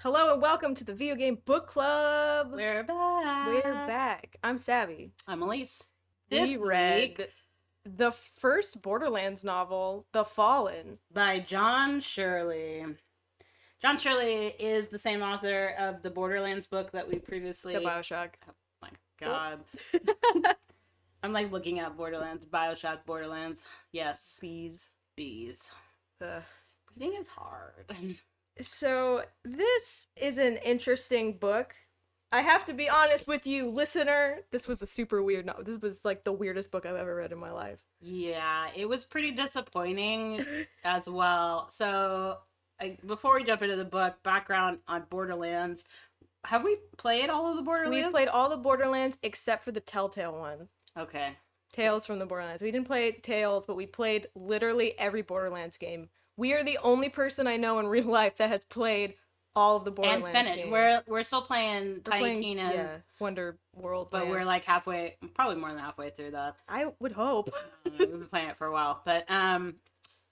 Hello and welcome to the Video Game Book Club. We're back. We're back. I'm Savvy. I'm Elise. We This read week the first Borderlands novel, The Fallen. by John Shirley. John Shirley is the same author of the Borderlands book that we previously... The Bioshock. Oh my god. I'm like looking at Borderlands. Bioshock Borderlands. Yes. Bees. Bees. Ugh. Reading is hard. So, this is an interesting book. I have to be honest with you, listener. This was a super weird novel. This was like the weirdest book I've ever read in my life. Yeah, it was pretty disappointing as well. So, before we jump into the book, background on Borderlands. Have we played all of the Borderlands? We've played all the Borderlands except for the Telltale one. Okay. Tales from the Borderlands. We didn't play Tales, but we played literally every Borderlands game. We are the only person I know in real life that has played all of the Borderlands and finished. games. We're still playing Tiny Tina. Yeah, Wonder World. But we're like halfway, probably more than halfway through that. I would hope. We've been playing it for a while. But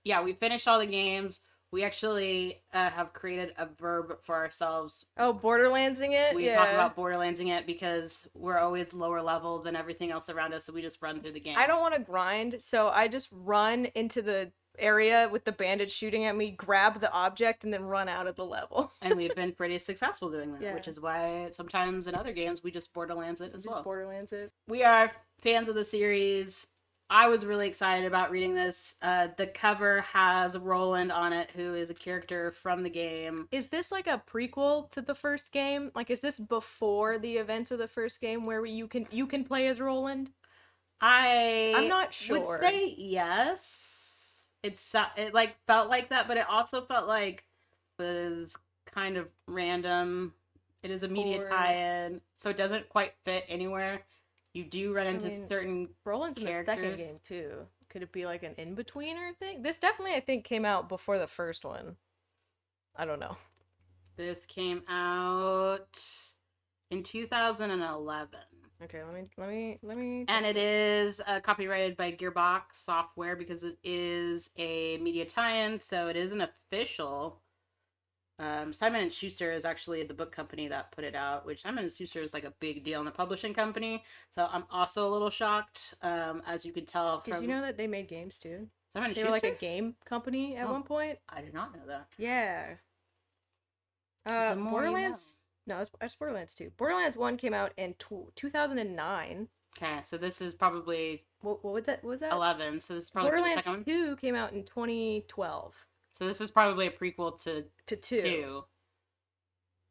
yeah, we finished all the games. We actually have created a verb for ourselves. Oh, Borderlandsing it? We talk about Borderlandsing it because we're always lower level than everything else around us, so we just run through the game. I don't want to grind, so I just run into the area with the bandit shooting at me, grab the object, and then run out of the level. And we've been pretty successful doing that, Yeah. which is why sometimes in other games we just Borderlands it as well. Borderlands it. We are fans of the series. I was really excited about reading this. The cover has Roland on it, who is a character from the game. Is this like a prequel to the first game? Like, is this before the events of the first game where you can play as Roland? I'm not sure. Would say yes. It like felt like that, but it also felt like it was kind of random. It is a media tie-in, so it doesn't quite fit anywhere. You do run into certain Roland's characters. in the second game too. Could it be like an in-betweener thing? This definitely, I think, came out before the first one. I don't know. This came out in 2011. Okay, let me. And it is copyrighted by Gearbox Software because it is a media tie-in, so it isn't official. Simon & Schuster is actually the book company that put it out, which Simon & Schuster is like a big deal in the publishing company. So I'm also a little shocked, as you could tell from... Did you know that they made games too? Simon & They Schuster? were like a game company at one point. I did not know that. Yeah. Borderlands... No, that's Borderlands 2. Borderlands 1 came out in 2009. Okay, so this is probably... What was that? 11, so this is probably Borderlands the second 2 came out in 2012. So this is probably a prequel to 2.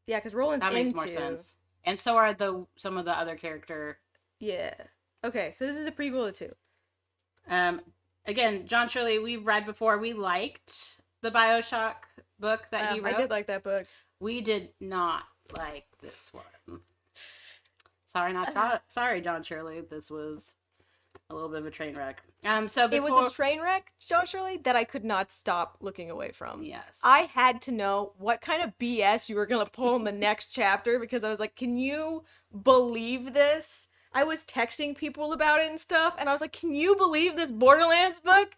Yeah, because Roland's that makes in more 2. sense. And so are some of the other character. Yeah. Okay, so this is a prequel to 2. Again, John Shirley, we read before. We liked the Bioshock book that he wrote. I did like that book. We did not like this one. Sorry, John Shirley. This was a little bit of a train wreck. It was a train wreck, John Shirley, that I could not stop looking away from. Yes. I had to know what kind of BS you were gonna pull in the next chapter because I was like, can you believe this? I was texting people about it and stuff, and I was like, can you believe this Borderlands book?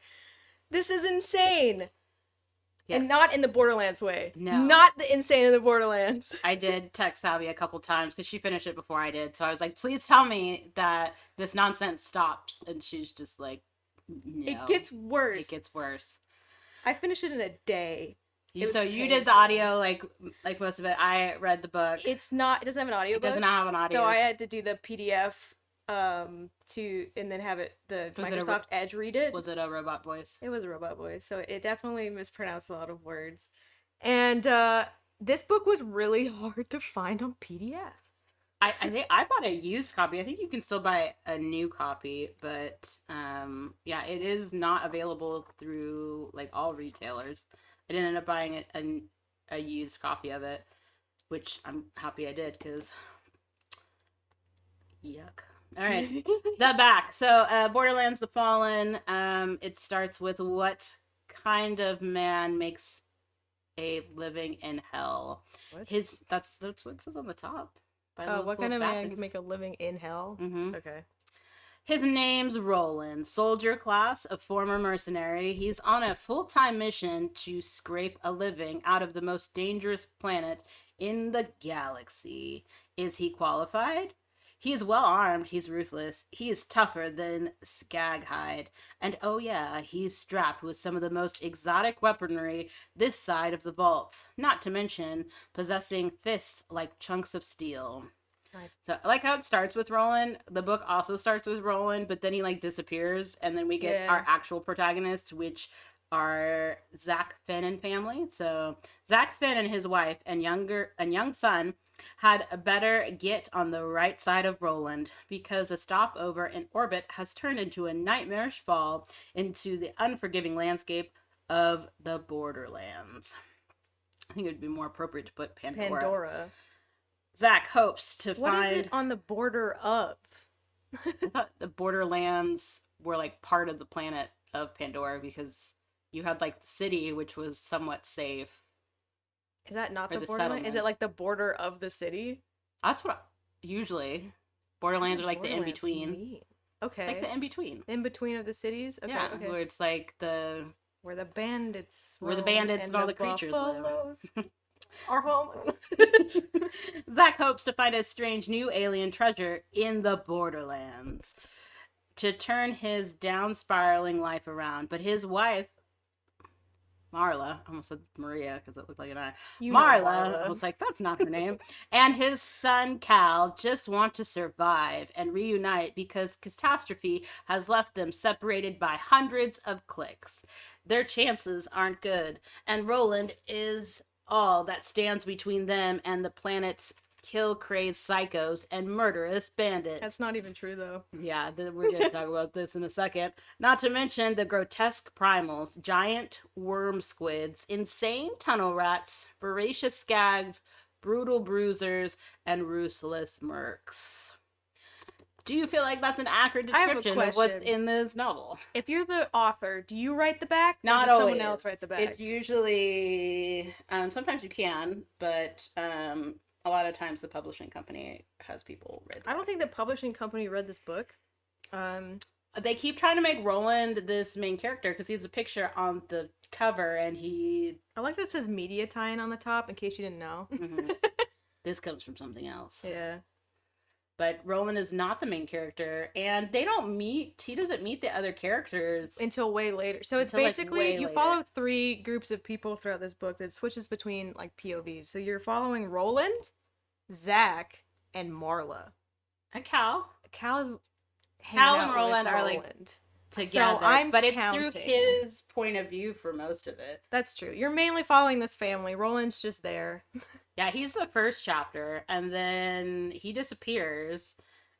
This is insane. Yes. And not in the Borderlands way. No. Not the insane in the Borderlands. I did text Savvy a couple times because she finished it before I did. So I was like, please tell me that this nonsense stops. And she's just like, no. It gets worse. It gets worse. I finished it in a day. So you did the audio like most of it. I read the book. It doesn't have an audio book. It does not have an audio. So I had to do the PDF and then have Microsoft Edge read it. Was it a robot voice? It was a robot voice, so it definitely mispronounced a lot of words. And this book was really hard to find on PDF. I think I bought a used copy. I think you can still buy a new copy, but yeah, it is not available through like all retailers. I didn't end up buying a used copy of it, which I'm happy I did because yuck. All right, the back. So, Borderlands: The Fallen. It starts with what kind of man makes a living in hell? What? That's what it says on the top. What kind of man can make a living in hell? Mm-hmm. Okay. His name's Roland, soldier class, a former mercenary. He's on a full-time mission to scrape a living out of the most dangerous planet in the galaxy. Is he qualified? He is well armed, he's ruthless, he is tougher than Skaghide, and oh yeah, he's strapped with some of the most exotic weaponry this side of the vault, not to mention possessing fists like chunks of steel. Nice. So I like how it starts with Roland. The book also starts with Roland, but then he like disappears, and then we get our actual protagonists, which are Zach Finn and family. So Zach Finn and his wife and young son had a better get on the right side of Roland because a stopover in orbit has turned into a nightmarish fall into the unforgiving landscape of the Borderlands. I think it would be more appropriate to put Pandora. Zach hopes to find... What is it on the border of? I thought the Borderlands were like part of the planet of Pandora because you had like the city, which was somewhat safe. Is that not the Borderlands? Is it like the border of the city? That's what usually Borderlands are like the in-between. Okay. It's like the in-between. In-between of the cities? Okay, yeah, okay. where it's like the... Where the bandits and all the creatures live. Our home. Zach hopes to find a strange new alien treasure in the Borderlands to turn his down-spiraling life around. But his wife, Marla, I almost said Maria because it looked like an I. Marla, I was like, that's not her name. And his son, Cal, just want to survive and reunite because catastrophe has left them separated by hundreds of clicks. Their chances aren't good. And Roland is all that stands between them and the planet's kill-crazed psychos and murderous bandits. That's not even true, though. Yeah, we're going to talk about this in a second. Not to mention the grotesque primals, giant worm squids, insane tunnel rats, voracious skags, brutal bruisers, and ruthless mercs. Do you feel like that's an accurate description of what's in this novel? If you're the author, do you write the back? Not always. Someone else write the back? It's usually... sometimes you can, but a lot of times the publishing company has people read. I don't think the publishing company read this book. They keep trying to make Roland this main character because he's a picture on the cover, and he... I like that it says media tie-in on the top, in case you didn't know. Mm-hmm. This comes from something else. Yeah. But Roland is not the main character, and they don't meet... He doesn't meet the other characters... Until way later. So it's basically... you follow 3 groups of people throughout this book that switches between, like, POVs. So you're following Roland, Zach, and Marla. And Cal. Cal and Roland are, like, together. So but it's through his point of view for most of it. That's true. You're mainly following this family. Roland's just there. Yeah, he's the first chapter, and then he disappears,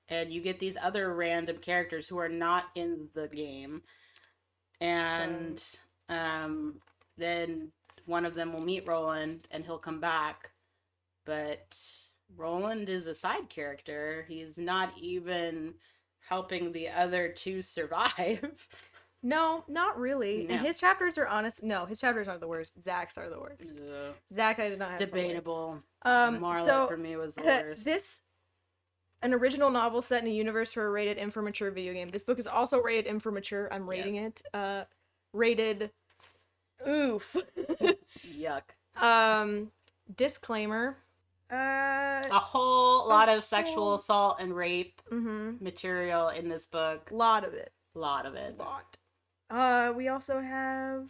and you get these other random characters who are not in the game. And then one of them will meet Roland, and he'll come back. But Roland is a side character. He's not even helping the other 2 survive. No, not really. No. And his chapters are honest. No, his chapters aren't the worst. Zach's are the worst. Zach, I did not have debatable. Marla for me was the worst. An original novel set in a universe for a rated M for mature video game. This book is also rated M for mature. I'm rating it. Rated. Oof. Yuck. Disclaimer. A whole lot of sexual assault and rape material in this book. Lot of it. We also have...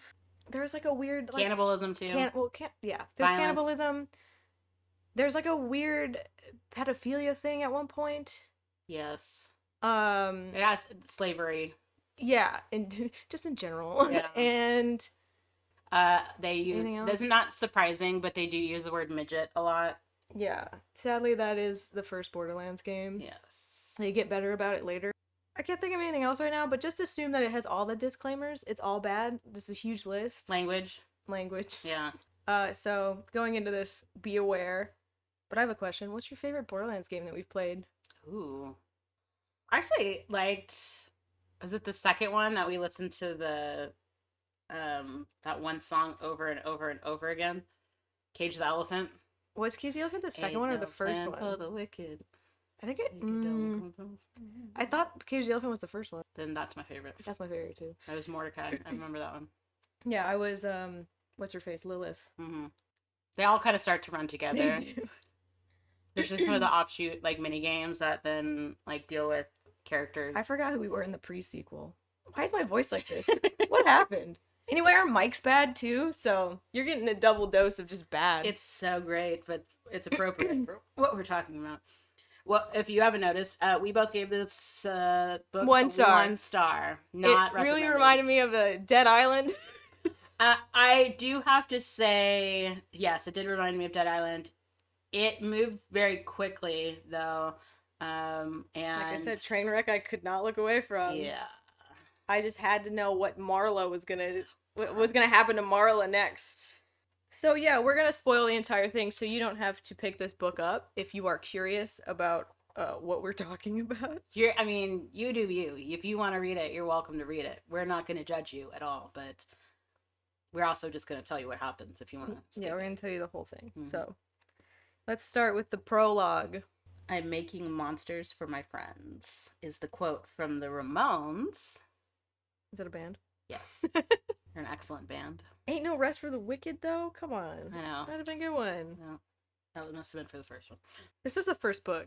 There's like a weird... Like, cannibalism too. There's violence. Cannibalism. There's like a weird pedophilia thing at one point. Yes. Yeah, slavery. Yeah, and just in general. Yeah. And... they use... This is not surprising, but they do use the word midget a lot. Yeah. Sadly, that is the first Borderlands game. Yes. They get better about it later. I can't think of anything else right now, but just assume that it has all the disclaimers. It's all bad. This is a huge list. Language. Yeah. So, going into this, be aware. But I have a question. What's your favorite Borderlands game that we've played? Ooh. I actually liked... Was it the second one that we listened to the... that one song over and over and over again? Cage the Elephant. Was Cage the Elephant the second one or the first one? For the wicked. I think it. Then I thought Cage the Elephant was the first one. that's my favorite. That's my favorite too. That was Mordecai. I remember that one. Yeah, I was what's her face? Lilith. Mm-hmm. They all kind of start to run together. They do. There's just some of the offshoot like mini games that then like deal with characters. I forgot who we were in the pre-sequel. Why is my voice like this? What happened? Anyway, our mic's bad too, so you're getting a double dose of just bad. It's so great, but it's appropriate for what we're talking about. Well, if you haven't noticed, we both gave this book 1 star. 1 star. It Not really recommended. reminded me of a Dead Island. I do have to say, yes, it did remind me of Dead Island. It moved very quickly, though. And Like I said, Trainwreck I could not look away from. Yeah. I just had to know what was gonna happen to Marla next. So yeah, we're gonna spoil the entire thing, so you don't have to pick this book up if you are curious about what we're talking about. You do you. If you want to read it, you're welcome to read it. We're not going to judge you at all, but we're also just going to tell you what happens if you want to. Yeah, we're gonna tell you the whole thing. Mhm. So let's start with the prologue. I'm making monsters for my friends is the quote from the Ramones. Is that a band? Yes. They're an excellent band. Ain't no rest for the wicked, though. Come on. I know. That'd have been a good one. No, that must have been for the first one. This was the first book.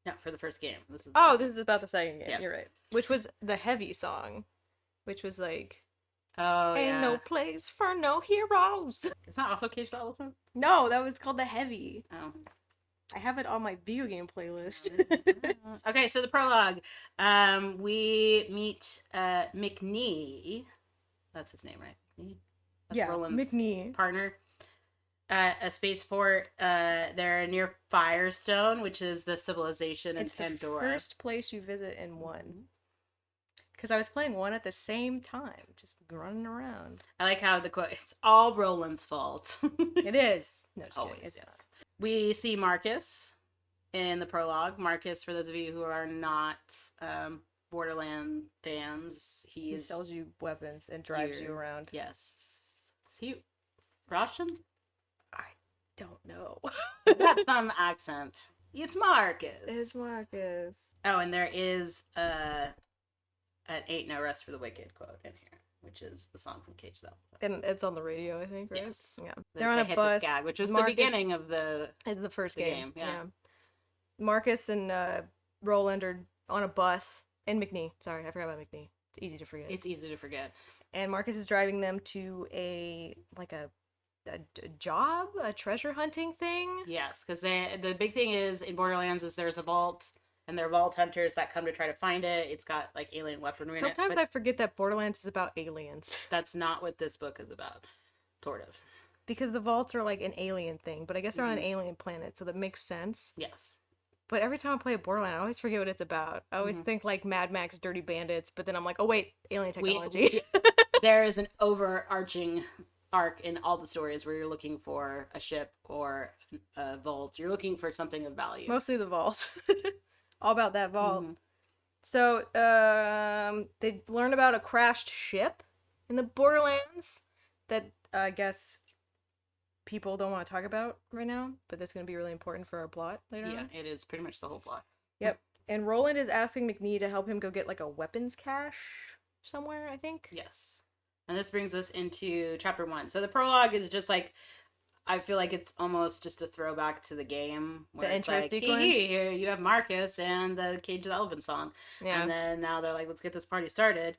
No, for the first game. This is This is about the second game. Yeah. You're right. Which was the heavy song, which was like, Oh, "Ain't yeah. no place for no heroes." It's not also Cage the Elephant? No, that was called the heavy. Oh. I have it on my video game playlist. Okay, so the prologue. We meet McNee. That's his name, right? McNee? That's Yeah, Roland's McNee. partner. At a spaceport. They're near Firestone, which is the civilization in It's the Pandora. first place you visit in 1. Because I was playing 1 at the same time, just running around. I like how the quote, it's all Roland's fault. It is. No, just Always, kidding. It's yes. not. We see Marcus in the prologue. Marcus, for those of you who are not Borderlands fans, He is sells you weapons and drives here. you around. Yes. Is he Russian? I don't know. That's some accent. It's Marcus. It's Marcus. Oh, and there is an "Ain't No Rest for the Wicked" quote in here, which is the song from Cage the Elephant. And it's on the radio, I think, right? Yes. Yeah. They They're on say a hit bus. the skag, which was Marcus- the beginning of the It's the first the game. game, yeah. Marcus and Roland are on a bus. And McNee. Sorry, I forgot about McNee. It's easy to forget. It's easy to forget. And Marcus is driving them to a job, a treasure hunting thing. Yes, because the big thing is in Borderlands is there's a vault, and there are vault hunters that come to try to find it. It's got like alien weaponry in it. Sometimes But I forget that Borderlands is about aliens. that's not what this book is about. Sort of. Because the vaults are like an alien thing, but I guess they're on an alien planet, so that makes sense. Yes. But every time I play a Borderland, I always forget what it's about. I always think like Mad Max, Dirty Bandits, but then I'm like, oh wait, alien technology. There is an overarching arc in all the stories where you're looking for a ship or a vault. You're looking for something of value. Mostly the vault. All about that vault. Mhm. So, they learn about a crashed ship in the Borderlands that I guess people don't want to talk about right now, but that's going to be really important for our plot later Yeah, on. it is pretty much the whole plot. Yep. And Roland is asking McNee to help him go get like a weapons cache somewhere, I think. Yes. And this brings us into chapter 1. So the prologue is just like, I feel like it's almost just a throwback to the game. Where The it's intro like, sequence? Here you have Marcus and the Cage of the Elephant song. Yeah. And then now they're like, let's get this party started.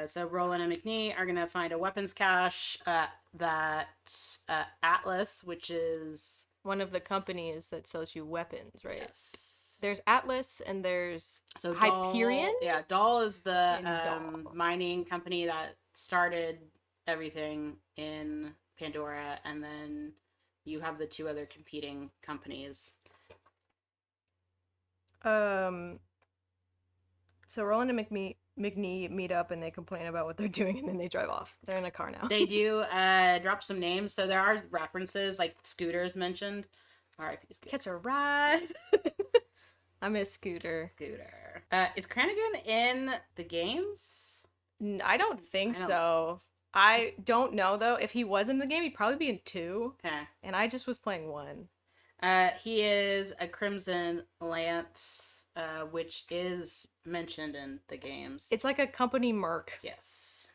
So Roland and McNee are going to find a weapons cache that Atlas, which is... One of the companies that sells you weapons, right? Yes. There's Atlas and there's So Hyperion? Yeah, Dahl is the And Dahl. mining company that started everything in Pandora, and then you have the 2 other competing companies. So Roland and McNee meet up and they complain about what they're doing and then they drive off. They're in a car now. They do drop some names, so there are references, like Scooter's mentioned. R.I.P. Scooter. Catch a ride. I miss Scooter. Scooter. Is Cranigan in the games? I don't think I don't- so. I don't know though. If he was in the game, he'd probably be in 2. Okay. And I just was playing 1. He is a Crimson Lance, which is mentioned in the games. It's like a company merc. Yes.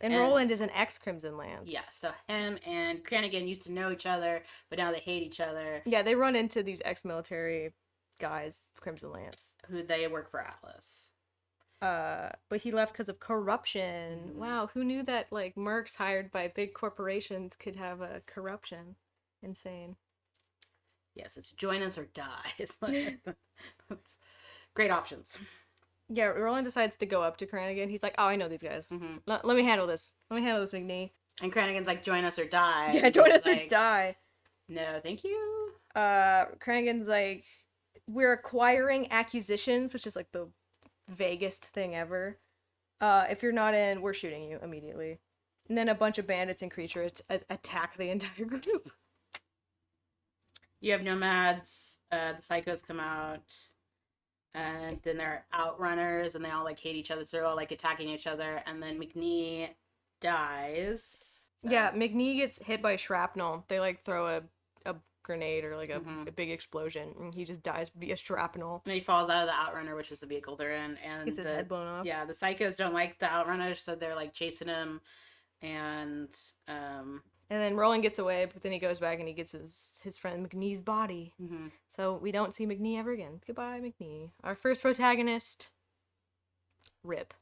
And Roland is an ex-Crimson Lance. Yeah, so him and Cranigan used to know each other, but now they hate each other. Yeah, they run into these ex-military guys, Crimson Lance. Who they work for Atlas. But he left because of corruption. Mm-hmm. Wow, who knew that, like, mercs hired by big corporations could have a corruption? Insane. Yes, it's join us or die. It's like, it's great options. Yeah, Roland decides to go up to Cranigan. He's like, oh, I know these guys. Mm-hmm. Let me handle this. Let me handle this, McNee. And Cranigan's like, join us or die. Yeah, join us or die. No, thank you. Cranigan's like, we're acquiring acquisitions, which is like the vaguest thing ever. If you're not in, we're shooting you immediately. And then a bunch of bandits and creatures attack the entire group. You have nomads, the psychos come out, and then there are outrunners, and they all like hate each other, so they're all like attacking each other, and then McNee dies. Yeah, McNee gets hit by shrapnel. They like throw a grenade or like a big explosion, and he just dies via shrapnel. And he falls out of the outrunner, which is the vehicle they're in, and gets his head blown off. Yeah, the psychos don't like the outrunners, so they're like chasing him, and then Roland gets away, but then he goes back and he gets his friend McNee's body. Mm-hmm. So we don't see McNee ever again. Goodbye, McNee. Our first protagonist. Rip.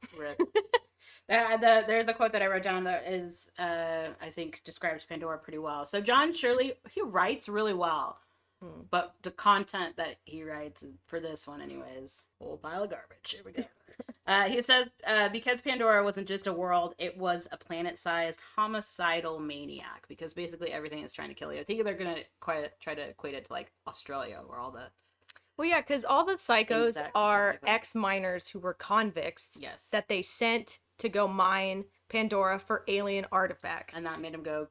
There's a quote that I wrote down that is, I think, describes Pandora pretty well. So John Shirley, he writes really well, but the content that he writes for this one, anyways, whole pile of garbage. Here we go. He says, because Pandora wasn't just a world, it was a planet-sized homicidal maniac, because basically everything is trying to kill you. I think they're going to try to equate it to, like, Australia, where all the... Well, yeah, because all the psychos are ex-miners who were convicts that they sent to go mine Pandora for alien artifacts. And that made them go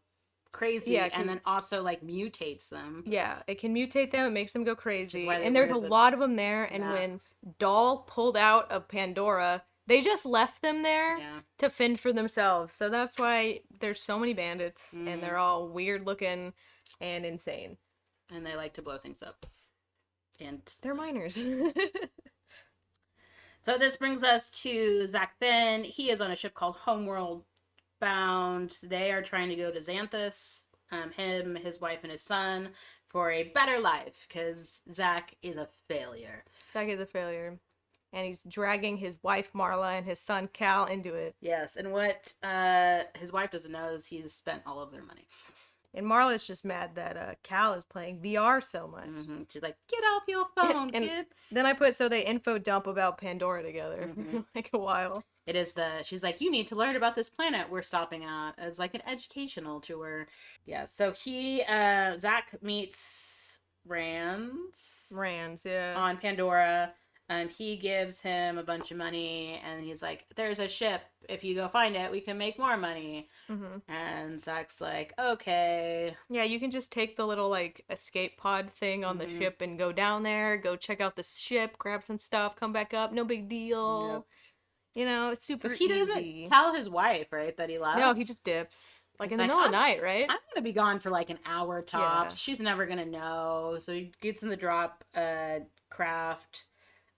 crazy, and then also, like, mutates them. Yeah, it can mutate them, it makes them go crazy. And there's a lot of them there, and when Doll pulled out of Pandora, they just left them there to fend for themselves. So that's why there's so many bandits, and they're all weird-looking and insane. And they like to blow things up. And they're miners. So this brings us to Zach Finn. He is on a ship called Homeworld Bound. They are trying to go to Xanthus, him, his wife, and his son, for a better life, because Zach is a failure. Zach is a failure. And he's dragging his wife, Marla, and his son, Cal, into it. Yes, and what his wife doesn't know is he's spent all of their money. And Marla's just mad that Cal is playing VR so much. Mm-hmm. She's like, get off your phone, kid. Then I put, so they info dump about Pandora together. Like a while. It is she's like, you need to learn about this planet we're stopping at. It's like an educational tour. Yeah, so Zach meets Rands, yeah. On Pandora. He gives him a bunch of money, and he's like, there's a ship. If you go find it, we can make more money. Mm-hmm. And Zach's like, okay. Yeah, you can just take the little, like, escape pod thing on the ship and go down there, go check out the ship, grab some stuff, come back up, no big deal. Yep. You know, it's super easy. So he doesn't tell his wife, right, that he left? No, he just dips. Like, in the middle of the night, right? I'm gonna be gone for, like, an hour tops. Yeah. She's never gonna know. So he gets in the drop craft.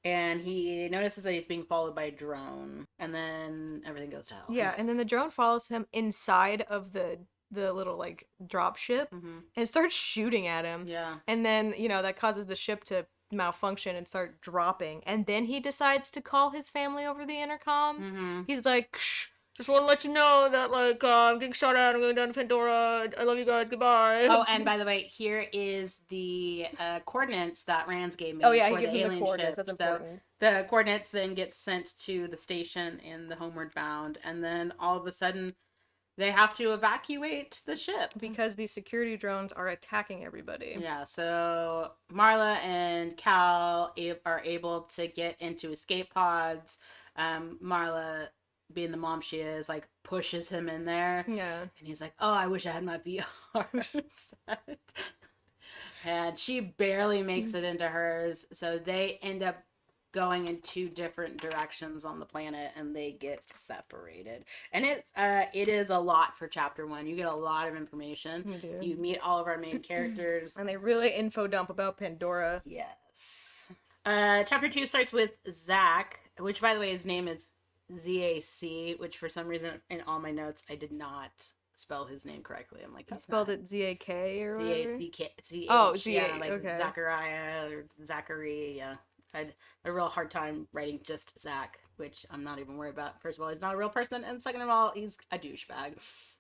And he notices that he's being followed by a drone, and then everything goes to hell. Yeah, and then the drone follows him inside of the little, like, drop ship, and starts shooting at him. Yeah. And then, you know, that causes the ship to malfunction and start dropping. And then he decides to call his family over the intercom. He's like, shh. Just want to let you know that, like, I'm getting shot at. I'm going down to Pandora. I love you guys. Goodbye. Oh, and by the way, here is the coordinates that Rands gave me. Oh, yeah, he gives me the coordinates. That's important. So the coordinates then get sent to the station in the Homeward Bound, and then all of a sudden, they have to evacuate the ship. Because these security drones are attacking everybody. Yeah, so Marla and Cal are able to get into escape pods. Marla, being the mom she is, like, pushes him in there. Yeah. And he's like, oh, I wish I had my VR set. And she barely makes it into hers. So they end up going in two different directions on the planet, and they get separated. And it is a lot for chapter 1. You get a lot of information. You do. You meet all of our main characters. And they really info dump about Pandora. Yes. Chapter 2 starts with Zach, which, by the way, his name is ZAC, which for some reason in all my notes I did not spell his name correctly. I'm like, You spelled it Z-A-K or whatever? Z-A-C-K. Oh, yeah, like okay. Zachariah or Zachary, yeah. I had a real hard time writing just Zach, which I'm not even worried about. First of all, he's not a real person, and second of all, he's a douchebag.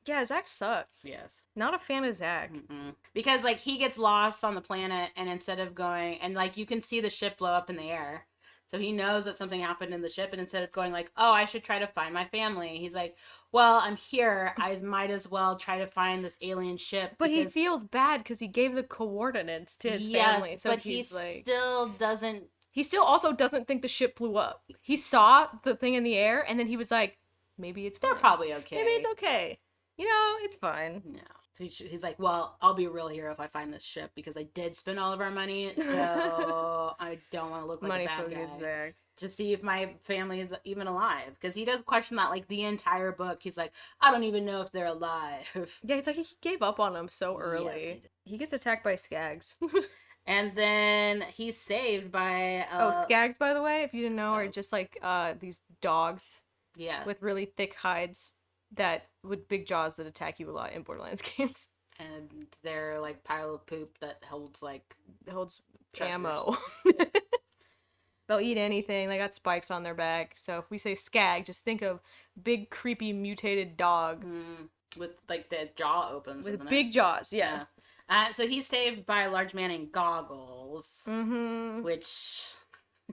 Yeah, Zach sucks. Yes. Not a fan of Zach. Mm-mm. Because, like, he gets lost on the planet, and instead of going, and, like, you can see the ship blow up in the air. So he knows that something happened in the ship, and instead of going like, oh, I should try to find my family, he's like, well, I'm here. I might as well try to find this alien ship. But he feels bad because he gave the coordinates to his family. So but he's he like... still doesn't... He still also doesn't think the ship blew up. He saw the thing in the air, and then he was like, maybe it's fine. They're probably okay. Maybe it's okay. You know, it's fine. No. So he's like, well, I'll be a real hero if I find this ship because I did spend all of our money, so I don't want to look like Money a bad focus guy. Zach. To see if my family is even alive. Because he does question that, like, the entire book. He's like, I don't even know if they're alive. Yeah, it's like he gave up on them so early. Yes, he gets attacked by Skags. And then he's saved by... Skags, by the way, if you didn't know, are just like these dogs with really thick hides with big jaws that attack you a lot in Borderlands games. And they're like pile of poop that holds treasures. Ammo. They'll eat anything. They got spikes on their back. So if we say Skag, just think of big, creepy, mutated dog. With, like, the jaw opens. With big jaws, yeah. So he's saved by a large man in goggles. Mm-hmm. Which...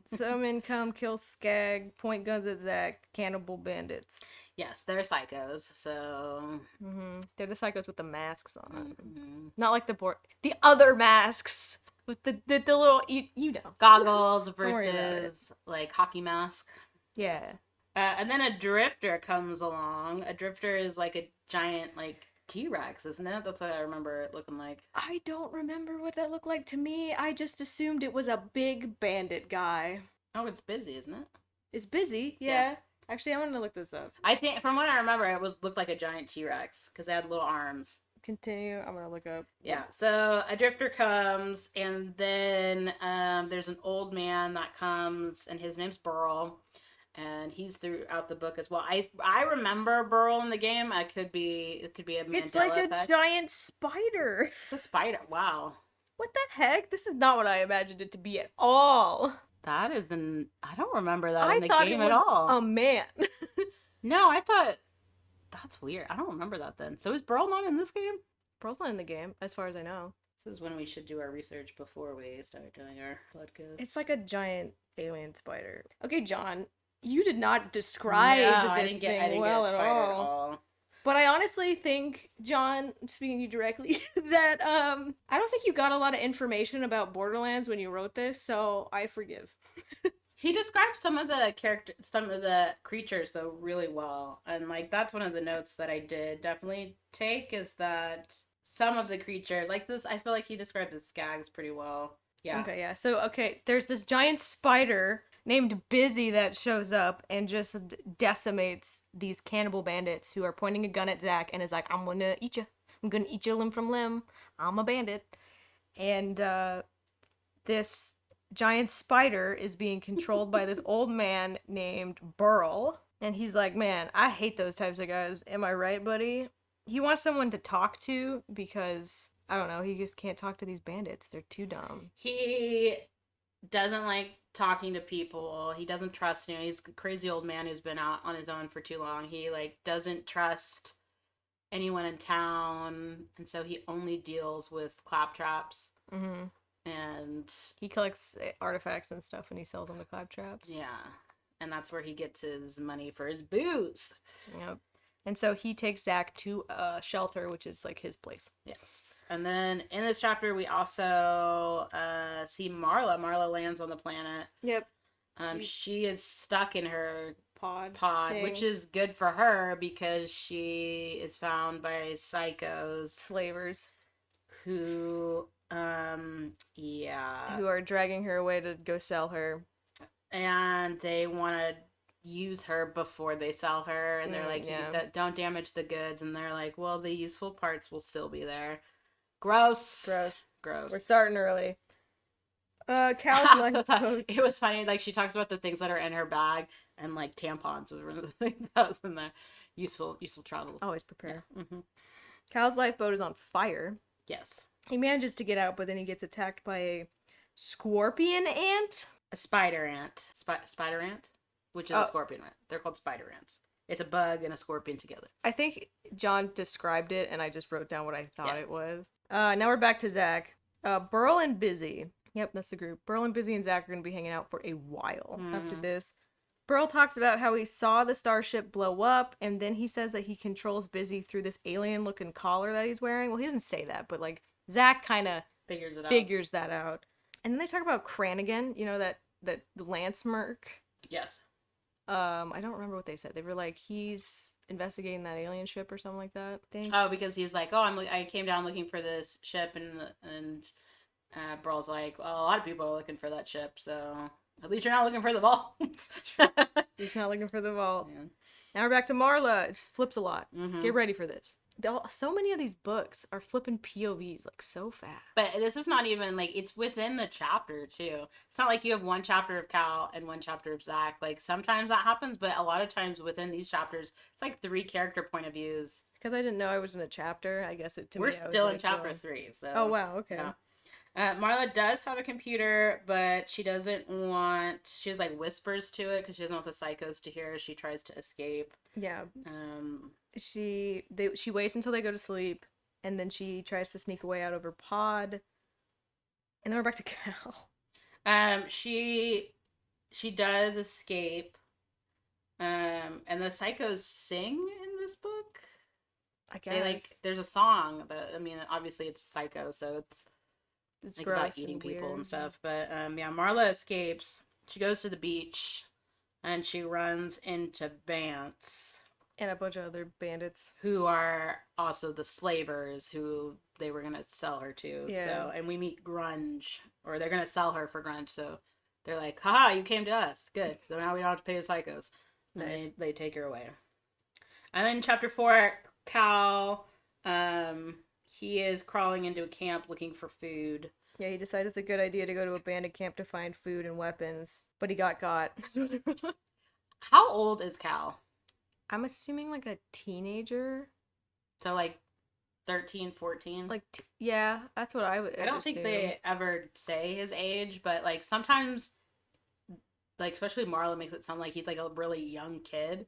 Some men come, kill Skag, point guns at Zach, cannibal bandits. Yes, they're psychos, so... Mm-hmm. They're the psychos with the masks on. Mm-hmm. Not like the other masks. With the little, you know. Goggles versus, like, hockey mask. Yeah. And then a drifter comes along. A drifter is, like, a giant, like, T-Rex, isn't it? That's what I remember it looking like. I don't remember what that looked like to me. I just assumed it was a big bandit guy. Oh, it's busy, isn't it? It's busy, yeah. Actually, I'm gonna look this up. I think, from what I remember, it looked like a giant T-Rex, because it had little arms. Continue. I'm gonna look up. Yeah. So a drifter comes, and then there's an old man that comes, and his name's Burl, and he's throughout the book as well. I remember Burl in the game. It could be a Mandela It's like effect. a giant spider. It's a spider. Wow. What the heck? This is not what I imagined it to be at all. That is I don't remember that in the thought game it at was all. A man. No, I thought. That's weird. I don't remember that then. So is Burl not in this game? Burl's not in the game, as far as I know. This is when we should do our research before we start doing our podcast. It's like a giant alien spider. Okay, John, you did not describe this thing well at all. But I honestly think, John, speaking to you directly, that I don't think you got a lot of information about Borderlands when you wrote this, so I forgive. He described some of the creatures though really well, and like that's one of the notes that I did definitely take is that some of the creatures like this, I feel like he described the Skags pretty well. Yeah. Okay, yeah. So there's this giant spider named Busy that shows up and just decimates these cannibal bandits who are pointing a gun at Zach and is like, I'm gonna eat you. I'm gonna eat you limb from limb. I'm a bandit. And this giant spider is being controlled by this old man named Burl. And he's like, man, I hate those types of guys. Am I right, buddy? He wants someone to talk to because, I don't know, he just can't talk to these bandits. They're too dumb. He doesn't like talking to people. He doesn't trust, he's a crazy old man who's been out on his own for too long. He, like, doesn't trust anyone in town. And so he only deals with claptraps. Mm-hmm. And he collects artifacts and stuff and he sells them to claptraps. Yeah. And that's where he gets his money for his booze. Yep. And so he takes Zach to a shelter, which is like his place. Yes. And then in this chapter, we also see Marla. Marla lands on the planet. Yep. She is stuck in her pod thing. Which is good for her because she is found by psychos. Slavers. Who... who are dragging her away to go sell her. and they want to use her before they sell her, and they're like, that don't damage the goods, and they're like, well, the useful parts will still be there. Gross. We're starting early. Cal's lifeboat. It was funny, like she talks about the things that are in her bag, and like tampons was one of the things that was in there. Useful travel. Always prepare. Yeah. Mm-hmm. Cal's lifeboat is on fire. Yes. He manages to get out, but then he gets attacked by a scorpion ant. A spider ant. Spider ant? Which is a scorpion ant. They're called spider ants. It's a bug and a scorpion together. I think John described it, and I just wrote down what I thought it was. Now we're back to Zach. Burl and Busy. Yep, that's the group. Burl and Busy and Zach are going to be hanging out for a while after this. Burl talks about how he saw the starship blow up, and then he says that he controls Busy through this alien-looking collar that he's wearing. Well, he doesn't say that, but, like, Zach kind of figures that out. And then they talk about Cranigan, you know, that Lance merc. Yes. I don't remember what they said. They were like, he's investigating that alien ship or something like that, I think. Oh, because he's like, I came down looking for this ship, and Burl's like, well, a lot of people are looking for that ship, so at least you're not looking for the vault. He's not looking for the vault. Yeah. Now we're back to Marla. It flips a lot. Mm-hmm. Get ready for this. So many of these books are flipping POVs like so fast. But this is not even like, it's within the chapter too. It's not like you have one chapter of Cal and one chapter of Zach. Like sometimes that happens, but a lot of times within these chapters, it's like 3 character point of views. Because I didn't know I was in a chapter, I guess we're still in chapter 3. So. Oh wow, okay. Yeah. Marla does have a computer, but she doesn't want. She has like whispers to it because she doesn't want the psychos to hear as she tries to escape. Yeah. She waits until they go to sleep, and then she tries to sneak away out of her pod. And then we're back to Cal. She does escape. And the psychos sing in this book. I guess there's a song that, I mean, obviously it's psycho, so it's like gross about eating and people weird. And stuff. But Marla escapes. She goes to the beach, and she runs into Vance. And a bunch of other bandits. Who are also the slavers who they were going to sell her to. Yeah. So, and we meet Grunge, or they're going to sell her for Grunge. So they're like, haha, you came to us. Good. So now we don't have to pay the psychos. Nice. And they take her away. And then chapter 4, Cal, he is crawling into a camp looking for food. Yeah, he decides it's a good idea to go to a bandit camp to find food and weapons. But he got. How old is Cal? I'm assuming like a teenager. So like 13, 14? Like, yeah, that's what I would I don't think they ever say his age, but like sometimes, like especially Marla makes it sound like he's like a really young kid.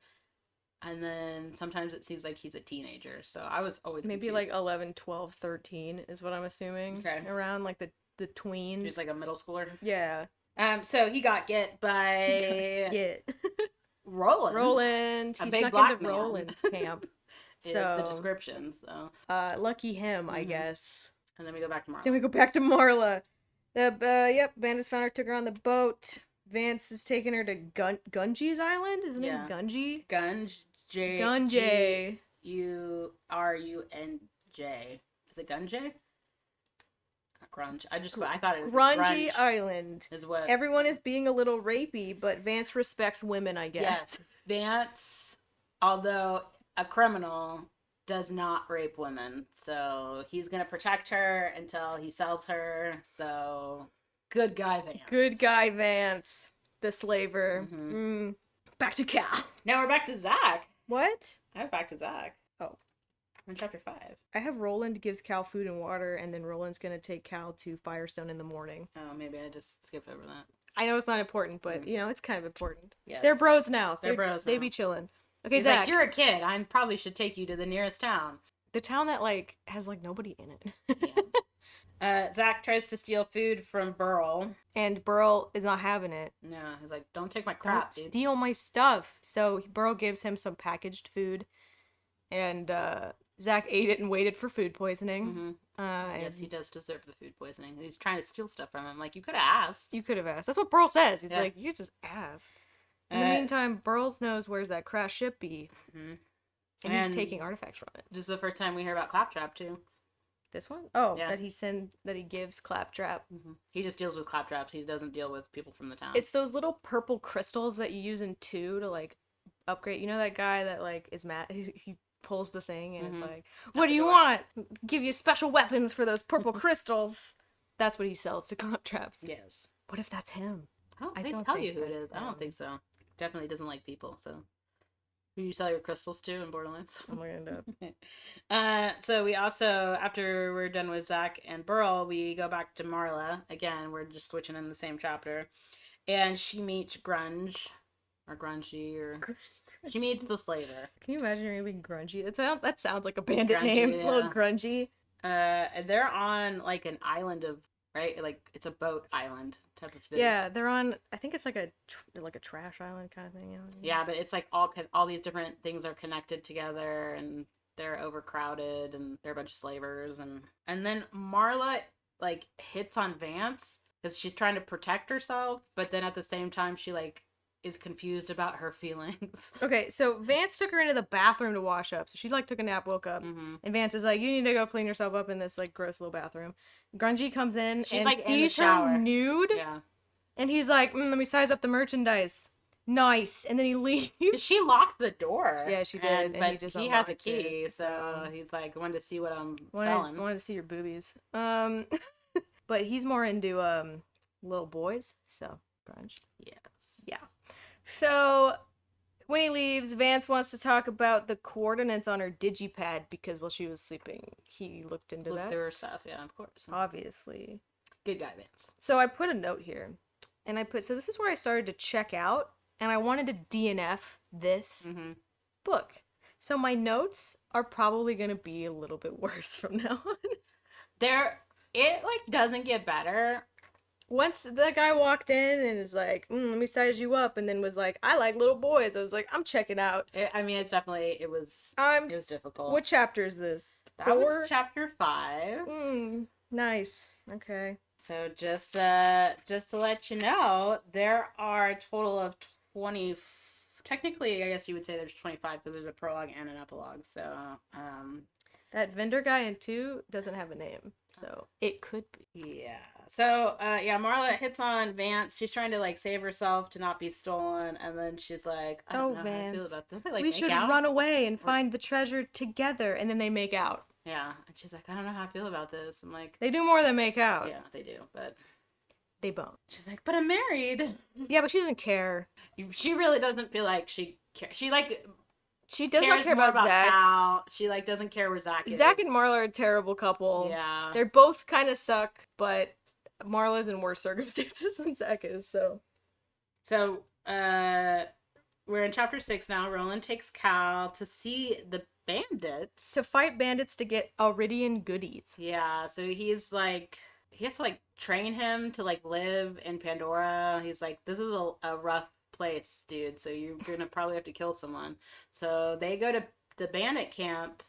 And then sometimes it seems like he's a teenager. So I was always maybe confused. like 11, 12, 13 is what I'm assuming. Okay. Around like the tweens. He's like a middle schooler. Yeah. So he got get by Roland. He snuck into Roland's camp. Is the description. So lucky him, I guess. And then we go back to Marla. Then we go back to Marla. Bandits found her, took her on the boat. Vance is taking her to Gunji's island. Isn't it Gunji? Gunjay. Urunj. Is it Gunjay? Grunge. I thought it was Grungy Island. Is what everyone is being a little rapey, but Vance respects women, I guess. Yes. Vance, although a criminal, does not rape women. So he's gonna protect her until he sells her. So good guy Vance. Good guy Vance. The slaver. Mm-hmm. Back to Cal. Now we're back to Zach. What? I have back to Zach. Oh. We're in chapter 5. I have Roland gives Cal food and water, and then Roland's gonna take Cal to Firestone in the morning. Oh, maybe I just skipped over that. I know it's not important, but, you know, it's kind of important. Yes. They're bros now. They're bros now. They be chilling. Okay, he's Zach. like, you're a kid. I probably should take you to the nearest town. The town that, like, has, like, nobody in it. Yeah. Zach tries to steal food from Burl. And Burl is not having it. No, he's like, don't take my crap, dude. Steal my stuff. So Burl gives him some packaged food. And Zach ate it and waited for food poisoning. Mm-hmm. Yes, he does deserve the food poisoning. He's trying to steal stuff from him. Like, you could have asked. You could have asked. That's what Burl says. He's like, you just asked. In the meantime, Burl's knows where's that crash ship be. Mm-hmm. And he's taking artifacts from it. This is the first time we hear about Claptrap, too. This one? Oh, Yeah. that he gives Claptrap. He just deals with claptraps. He doesn't deal with people from the town. It's those little purple crystals that you use in 2 to like upgrade. You know that guy that like is mad? He pulls the thing and it's like, "What do you want? Give you special weapons for those purple crystals." That's what he sells to Claptraps. Yes. What if that's him? I don't tell you who it is. I don't think so. Definitely doesn't like people, so. Who you sell your crystals to in Borderlands? I'm gonna end up. So we also, after we're done with Zach and Burl, we go back to Marla. Again, we're just switching in the same chapter. And she meets Grunge. Or Grungy, or... She meets the slaver. Can you imagine her being grungy? That sounds like a bandit Grungy, name. yeah. A little grungy. And they're on, like, an island of... Right? Like, it's a boat island type of thing. Yeah, they're on. I think it's like a trash island kind of thing. You know? Yeah, but it's like all these different things are connected together, and they're overcrowded, and they're a bunch of slavers, and then Marla like hits on Vance because she's trying to protect herself, but then at the same time she like is confused about her feelings. Okay, so Vance took her into the bathroom to wash up. So she like took a nap, woke up, and Vance is like, "You need to go clean yourself up in this like gross little bathroom." Grungy comes in She's and like in the sees shower. her nude, Yeah, and he's like, "Let me size up the merchandise." Nice, and then he leaves. she locked the door. Yeah, she did, and but he just he has a unlocked key, it, so he's like, "I wanted to see what I'm selling." Wanted to see your boobies. But he's more into little boys, so grunge. Yes. Yeah. So when he leaves, Vance wants to talk about the coordinates on her digipad because while she was sleeping, he looked into that. Through her stuff, yeah, of course. Obviously. Good guy, Vance. So I put a note here, and so this is where I started to check out, and I wanted to DNF this book. So my notes are probably going to be a little bit worse from now on. It like doesn't get better. Once that guy walked in and is like, "Let me size you up," and then was like, "I like little boys," I was like, "I'm checking out." It's definitely it was difficult. What chapter is this? That 4? was chapter 5. Nice. Okay. So just to let you know, there are a total of 20. Technically, I guess you would say there's 25 because there's a prologue and an epilogue. So that vendor guy in 2 doesn't have a name, so it could be. Yeah. So Marla hits on Vance. She's trying to like save herself to not be stolen, and then she's like, "I don't know Vance, how I feel about this." They, like, we should run away and find the treasure together, and then they make out. Yeah, and she's like, "I don't know how I feel about this." I'm like, they do more than make out. Yeah, they do, but they bone. She's like, "But I'm married." Yeah, but she doesn't care. She really doesn't feel like she cares. She like. She does not care about Zach. Cal. She like doesn't care where Zach is. Zach and Marla are a terrible couple. Yeah. They're both kind of suck, but Marla's in worse circumstances than Zach is, so. So, we're in chapter 6 now. Roland takes Cal to see the bandits. To fight bandits to get Iridian goodies. Yeah, so he's like, he has to like train him to like live in Pandora. He's like, this is a rough place, dude, so you're gonna probably have to kill someone. So they go to the bandit camp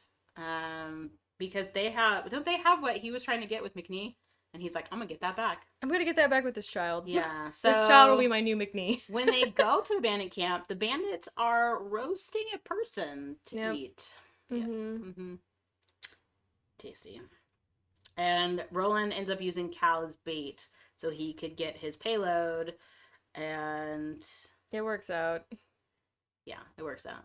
because don't they have what he was trying to get with McNee, and he's like, I'm gonna get that back. I'm gonna get that back with this child. Yeah, so this child will be my new McNee. When they go to the bandit camp, the bandits are roasting a person to eat. Yes. Tasty. And Roland ends up using Cal as bait so he could get his payload, and it works out. Yeah, it works out.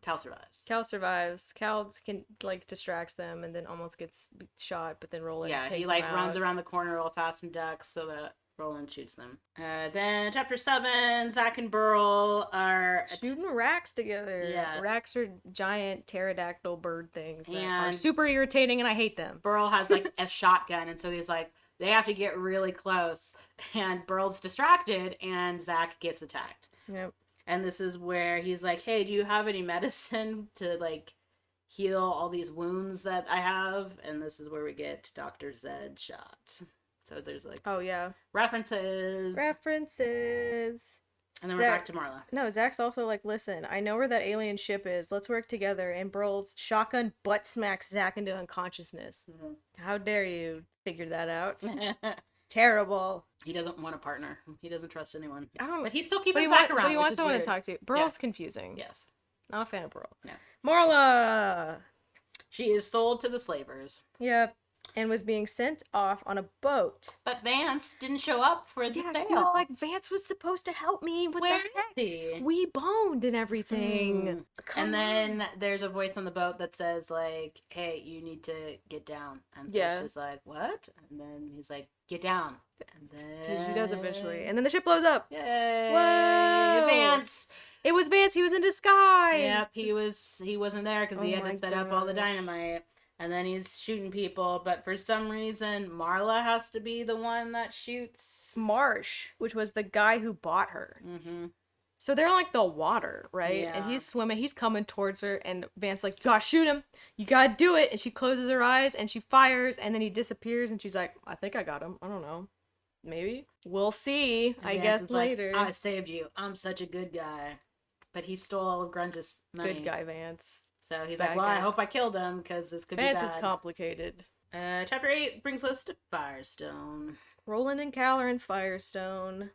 Cal survives. Cal can like distracts them and then almost gets shot, but then Roland takes he like runs around the corner real fast and ducks so that Roland shoots them. Then chapter 7, Zach and Burl are shooting racks together. Yes. Racks are giant pterodactyl bird things that are And super irritating, and I hate them. Burl has like a shotgun, and so he's like, they have to get really close, and Burl's distracted, and Zach gets attacked. Yep. And this is where he's like, hey, do you have any medicine to like heal all these wounds that I have? And this is where we get Dr. Zed shot. So there's like, oh yeah, references. And then we're back to Marla. No, Zach's also like, listen, I know where that alien ship is. Let's work together. And Burl's shotgun butt smacks Zach into unconsciousness. How dare you figure that out? Terrible. He doesn't want a partner. He doesn't trust anyone. But he's still keeping Zach around. But he wants someone to talk to. Burl's confusing. Yes. Not a fan of Burl. No. Marla! She is sold to the slavers. Yep. and was being sent off on a boat. But Vance didn't show up for the Yeah, sale. she was like, Vance was supposed to help me. What Where the is heck? he? We boned and everything. Hmm. Come And then on. there's a voice on the boat that says like, "Hey, you need to get down." And so Yeah. she's like, "What?" And then he's like, "Get down." And then She does eventually. And then the ship blows up. Yay! Whoa! Vance. It was Vance. He was in disguise. Yep, he wasn't there because he Oh had my to set up all the gosh. dynamite. And then he's shooting people, but for some reason Marla has to be the one that shoots. Marsh, which was the guy who bought her. Mm-hmm. So they're in like the water, right? And Yeah. he's swimming. He's coming towards her, and Vance's like, "You gotta shoot him. You gotta do it." And she closes her eyes and she fires, and then he disappears. And she's like, "I think I got him. I don't know. Maybe we'll see. And I Vance guess is like, later." I saved you. I'm such a good guy. But he stole all of Grunge's money. Good guy, Vance. So he's Bad like, well, I guy. hope I killed him because this could Vance be is bad. complicated. Chapter 8 brings us to Firestone. Roland and Cal are in Firestone.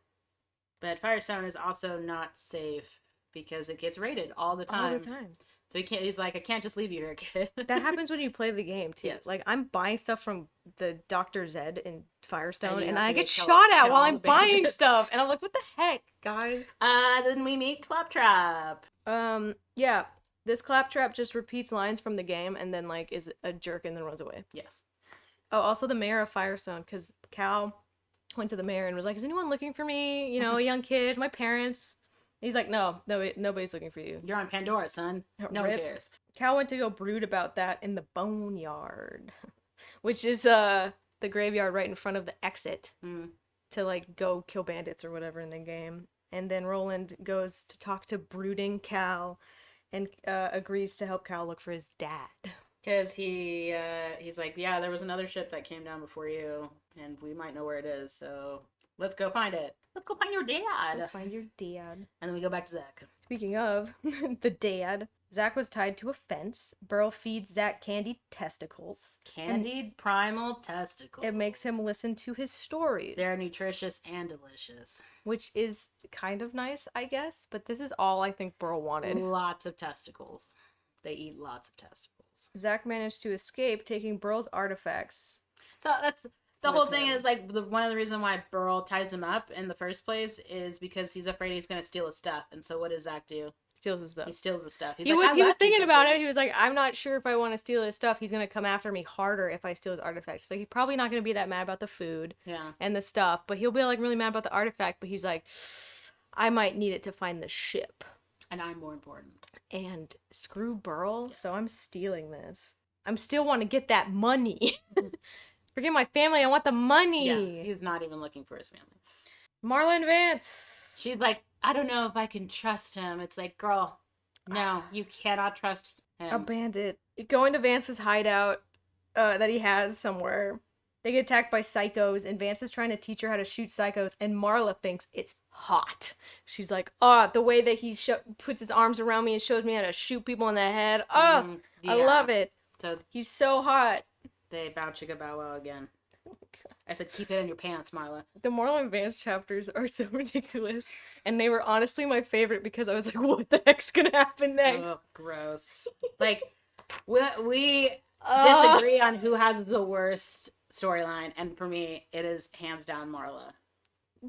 But Firestone is also not safe because it gets raided all the time. All the time. So he's like, I can't just leave you here, kid. That happens when you play the game too. Yes. Like I'm buying stuff from the Dr. Zed in Firestone, you and have I to get kill shot at all while the I'm buying bandits. stuff, and I'm like, "What the heck, guys?" Then we meet Claptrap. Yeah. This Claptrap just repeats lines from the game, and then like is a jerk and then runs away. Yes. Oh, also the mayor of Firestone, because Cal went to the mayor and was like, "Is anyone looking for me? You know, a young kid, my parents." He's like, no, nobody's looking for you. You're on Pandora, son. No one Rip. cares. Cal went to go brood about that in the boneyard, which is the graveyard right in front of the exit Mm. to like go kill bandits or whatever in the game. And then Roland goes to talk to brooding Cal and agrees to help Cal look for his dad. Because he's like, yeah, there was another ship that came down before you, and we might know where it is, so let's go find it. Let's go find your dad. Go find your dad. And then we go back to Zach. Speaking of the dad, Zach was tied to a fence. Burl feeds Zach candied testicles. Candied primal testicles. It makes him listen to his stories. They're nutritious and delicious. Which is kind of nice, I guess. But this is all I think Burl wanted. Lots of testicles. They eat lots of testicles. Zach managed to escape, taking Burl's artifacts. So that's the whole With thing him. is like one of the reasons why Burl ties him up in the first place is because he's afraid he's gonna steal his stuff. And so what does Zach do? Steals his stuff. He steals his stuff. He's He like, was "I left thinking you about for it. He was like, I'm not sure if I want to steal his stuff. He's gonna come after me harder if I steal his artifacts. So he's probably not gonna be that mad about the food Yeah. and the stuff, but he'll be like really mad about the artifact. But he's like, I might need it to find the ship. And I'm more important. And screw Burl, so I'm stealing this. I'm still want to get that money. Forget my family. I want the money. Yeah. He's not even looking for his family. Marlon Vance. She's like, I don't know if I can trust him. It's like, girl, no, you cannot trust him. A bandit. Going to Vance's hideout that he has somewhere. They get attacked by psychos, and Vance is trying to teach her how to shoot psychos, and Marla thinks it's hot. She's like, oh, the way that he puts his arms around me and shows me how to shoot people in the head. Oh, I love it. So He's so hot. they bow chicka bow wow again. I said, keep it in your pants, Marla. The Marlon Vance chapters are so ridiculous, and they were honestly my favorite because I was like, what the heck's gonna happen next? Oh, gross. Like, we disagree on who has the worst storyline, and for me, it is hands down Marla.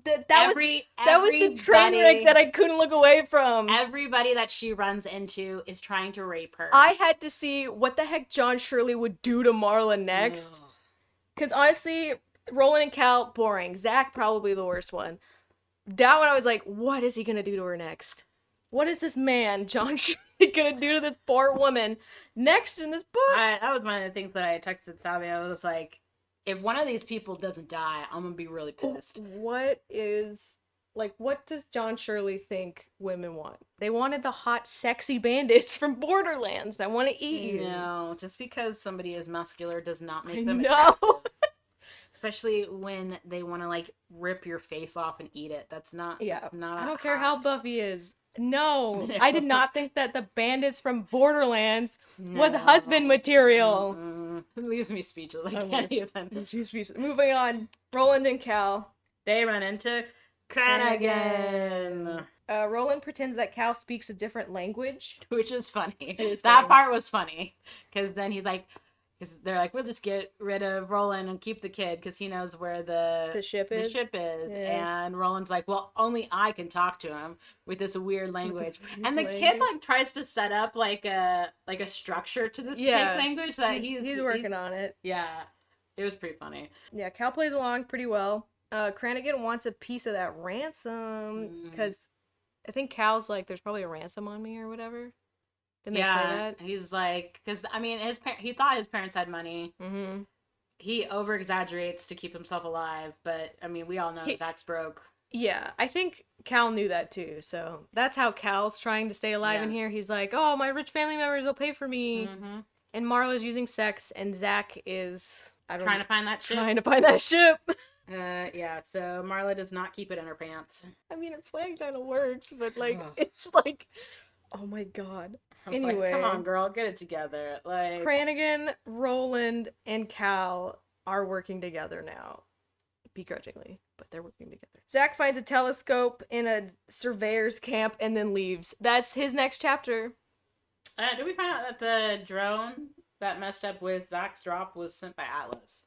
That was the train wreck that I couldn't look away from. Everybody that she runs into is trying to rape her. I had to see what the heck John Shirley would do to Marla next. Ugh. Because honestly, Roland and Cal, boring. Zach, probably the worst one. That one, I was like, what is he going to do to her next? What is this man, John Shirley, going to do to this poor woman next in this book? That was one of the things that I texted Sabi. I was like, if one of these people doesn't die, I'm going to be really pissed. What does John Shirley think women want? They wanted the hot, sexy bandits from Borderlands that want to eat you. No, just because somebody is muscular does not I make them know. attractive. Especially when they want to like rip your face off and eat it. That's not. Yeah. That's not. I don't care how hot. buff he is. No, No. I did not think that the bandits from Borderlands was No. husband material. It leaves me speechless. I Oh can't my- even. Moving on. Roland and Cal. They run into Cranagan, Roland pretends that Cal speaks a different language. which is funny. is That funny. part was funny because then he's like, Because they're like, we'll just get rid of Roland and keep the kid because he knows where the ship is. Yeah. And Roland's like, well, only I can talk to him with this weird language. And the language. kid like tries to set up like a structure to this fake language that he's working on it. Yeah, it was pretty funny. Yeah, Cal plays along pretty well. Cranigan wants a piece of that ransom because I think Cal's like, there's probably a ransom on me or whatever. Didn't they play that? He's like, because I mean, he thought his parents had money. Mm-hmm. He over exaggerates to keep himself alive, but I mean, we all know Zach's broke. Yeah, I think Cal knew that too. So that's how Cal's trying to stay alive in here. He's like, oh, my rich family members will pay for me. Mm-hmm. And Marla's using sex, and Zach is trying to find that ship. Trying to find that ship. Yeah. So Marla does not keep it in her pants. I mean, her plan kind of works, but like, it's like, oh my god. Anyway, like, come on, girl, get it together. Like, Cranigan, Roland, and Cal are working together now, begrudgingly, but they're working together. Zach finds a telescope in a surveyor's camp and then leaves. That's his next chapter. Did we find out that the drone that messed up with Zach's drop was sent by Atlas?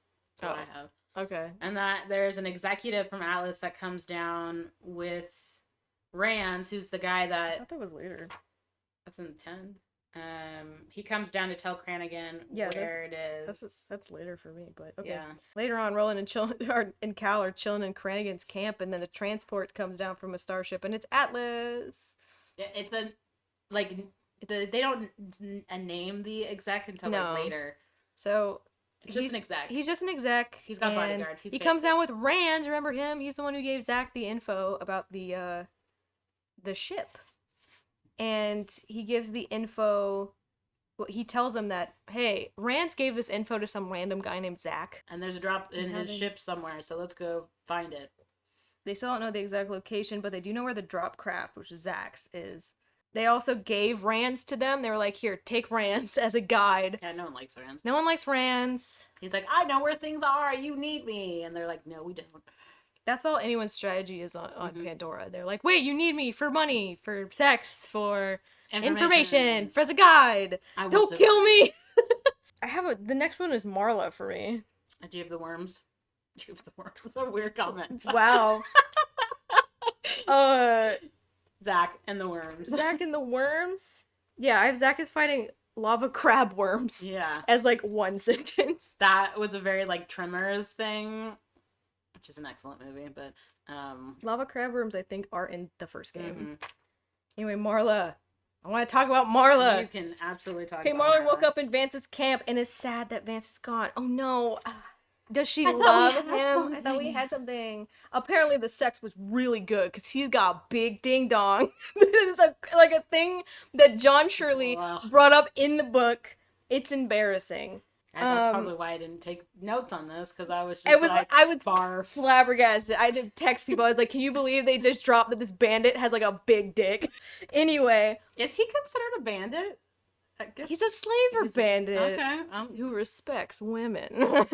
Oh, I have. Okay. And that there's an executive from Atlas that comes down with Rands, who's the guy that... I thought that was later. That's in 10. He comes down to tell Cranigan where it is. That's later for me, but okay. Yeah. Later on, Roland and Cal are chilling in Cranigan's camp, and then a transport comes down from a starship, and it's Atlas. Yeah, it's a they don't name the exec until later. So he's just an exec. He's just an exec. He's got bodyguards. He comes down with Rands. Remember him? He's the one who gave Zach the info about the ship. And he gives the info. Well, he tells him that, hey, Rands gave this info to some random guy named Zach. And there's a drop in his ship somewhere, so let's go find it. They still don't know the exact location, but they do know where the drop craft, which is Zach's, is. They also gave Rands to them. They were like, here, take Rands as a guide. Yeah, no one likes Rands. No one likes Rands. He's like, I know where things are. You need me. And they're like, no, we don't. That's all anyone's strategy is on Pandora. They're like, wait, you need me for money, for sex, for information, for as a guide. Don't kill me. The next one is Marla for me. Do you have the worms? Do you have the worms? That's a weird comment. Wow. Zach and the worms. Zach and the worms? Yeah, I have Zach is fighting lava crab worms. Yeah. As like one sentence. That was a very like Tremors thing. Which is an excellent movie, but lava crab worms I think are in the first game. Mm-hmm. Anyway, Marla. I want to talk about Marla. You can absolutely talk about Marla. Marla woke up in Vance's camp and is sad that Vance is gone. Oh no. Does she love him? I thought we had something. Apparently the sex was really good because he's got a big ding dong. It is like a thing that John Shirley brought up in the book. It's embarrassing. That's probably why I didn't take notes on this, because I was just I was flabbergasted. I did text people. I was like, can you believe they just dropped that this bandit has like a big dick? Anyway. Is he considered a bandit? He's a slaver bandit. Okay. Who respects women.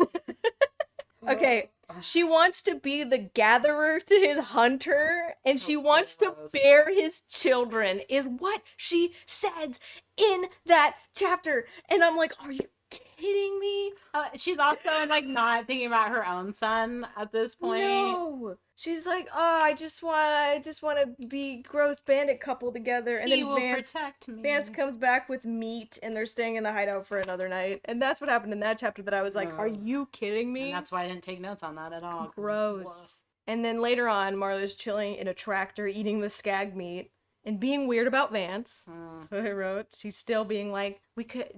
Okay. She wants to be the gatherer to his hunter, and she wants to bear his children, is what she says in that chapter. And I'm like, are you kidding me? She's also like not thinking about her own son at this point. No, she's like, oh, I just want to be gross bandit couple together, and then Vance comes back with meat, and they're staying in the hideout for another night, and that's what happened in that chapter. That I was like, are you kidding me? And that's why I didn't take notes on that at all. Gross. And then later on, Marla's chilling in a tractor, eating the skag meat. And being weird about Vance, I wrote. She's still being like,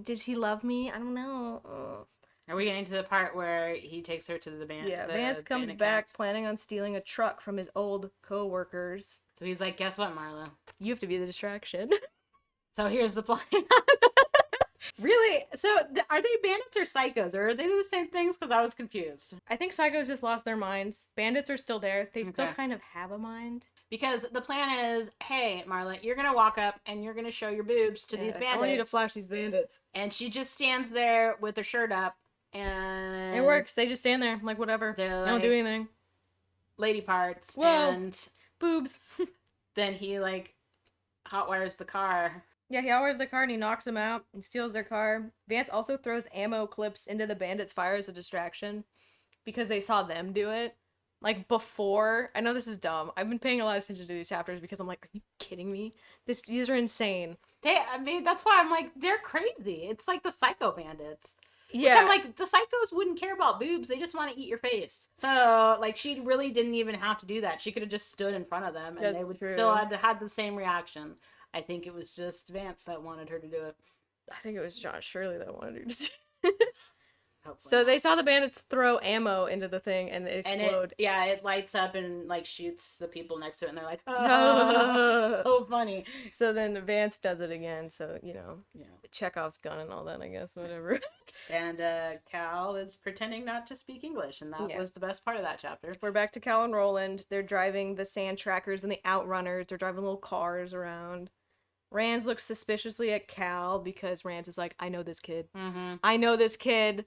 did he love me? I don't know. Are we getting to the part where he takes her to the band? Yeah, Vance comes back planning on stealing a truck from his old co-workers. So he's like, guess what, Marla? You have to be the distraction. So here's the plan. Really? So are they bandits or psychos? Or are they the same things? Because I was confused. I think psychos just lost their minds. Bandits are still there. They still kind of have a mind. Because the plan is, hey, Marla, you're going to walk up and you're going to show your boobs to these bandits. I want you to flash these bandits. And she just stands there with her shirt up. And it works. They just stand there. Like, whatever. They don't do anything. Lady parts. Whoa. And boobs. Then he, like, hotwires the car. Yeah, he outruns the car and he knocks them out and steals their car. Vance also throws ammo clips into the bandits' fire as a distraction because they saw them do it. Like before, I know this is dumb. I've been paying a lot of attention to these chapters because I'm like, are you kidding me? These are insane. I mean, that's why I'm like, they're crazy. It's like the psycho bandits. Yeah. Which I'm like, the psychos wouldn't care about boobs. They just want to eat your face. So, like, she really didn't even have to do that. She could have just stood in front of them and That's they would true. still had the same reaction. I think it was just Vance that wanted her to do it. I think it was John Shirley that wanted her to do Hopefully So not. they saw the bandits throw ammo into the thing and it explode. It lights up and like shoots the people next to it, and they're like, oh, so funny. So then Vance does it again. So you know, Yeah. Chekhov's gun and all that. I guess whatever. And Cal is pretending not to speak English, and that was the best part of that chapter. We're back to Cal and Roland. They're driving the sand trackers and the outrunners. They're driving little cars around. Rand looks suspiciously at Cal because Rand is like, I know this kid. Mm-hmm. I know this kid.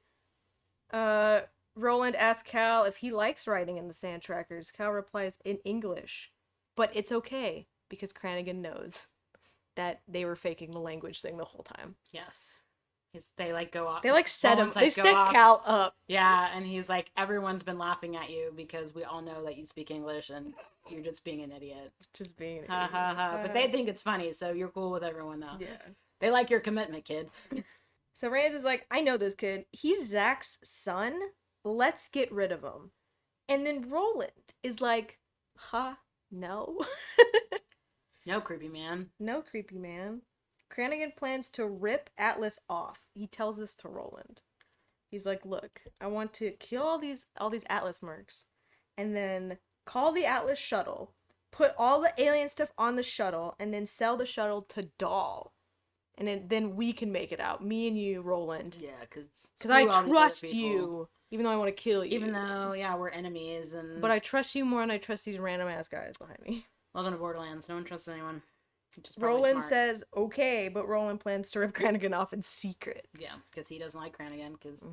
Roland asks Cal if he likes riding in the sand trackers. Cal replies in English, but it's okay because Cranigan knows that they were faking the language thing the whole time. Yes. They like go off. They like set him. Roland's, They set Cal up. Yeah, and he's like, everyone's been laughing at you because we all know that you speak English and you're just being an idiot. Just being an Ha idiot. ha ha. But they think it's funny, so you're cool with everyone now. Yeah. They like your commitment, kid. So Rand is like, I know this kid. He's Zach's son. Let's get rid of him. And then Roland is like, no. No, creepy man. No, creepy man. Cranigan plans to rip Atlas off. He tells this to Roland. He's like, look, I want to kill all these Atlas mercs and then call the Atlas shuttle, put all the alien stuff on the shuttle, and then sell the shuttle to Doll. And then we can make it out. Me and you, Roland. Yeah, because I trust you. Even though I want to kill you. Even though, yeah, we're enemies and... But I trust you more than I trust these random ass guys behind me. Welcome to Borderlands. No one trusts anyone. Roland says, okay, but Roland plans to rip Cranigan off in secret. Yeah, because he doesn't like Cranigan, because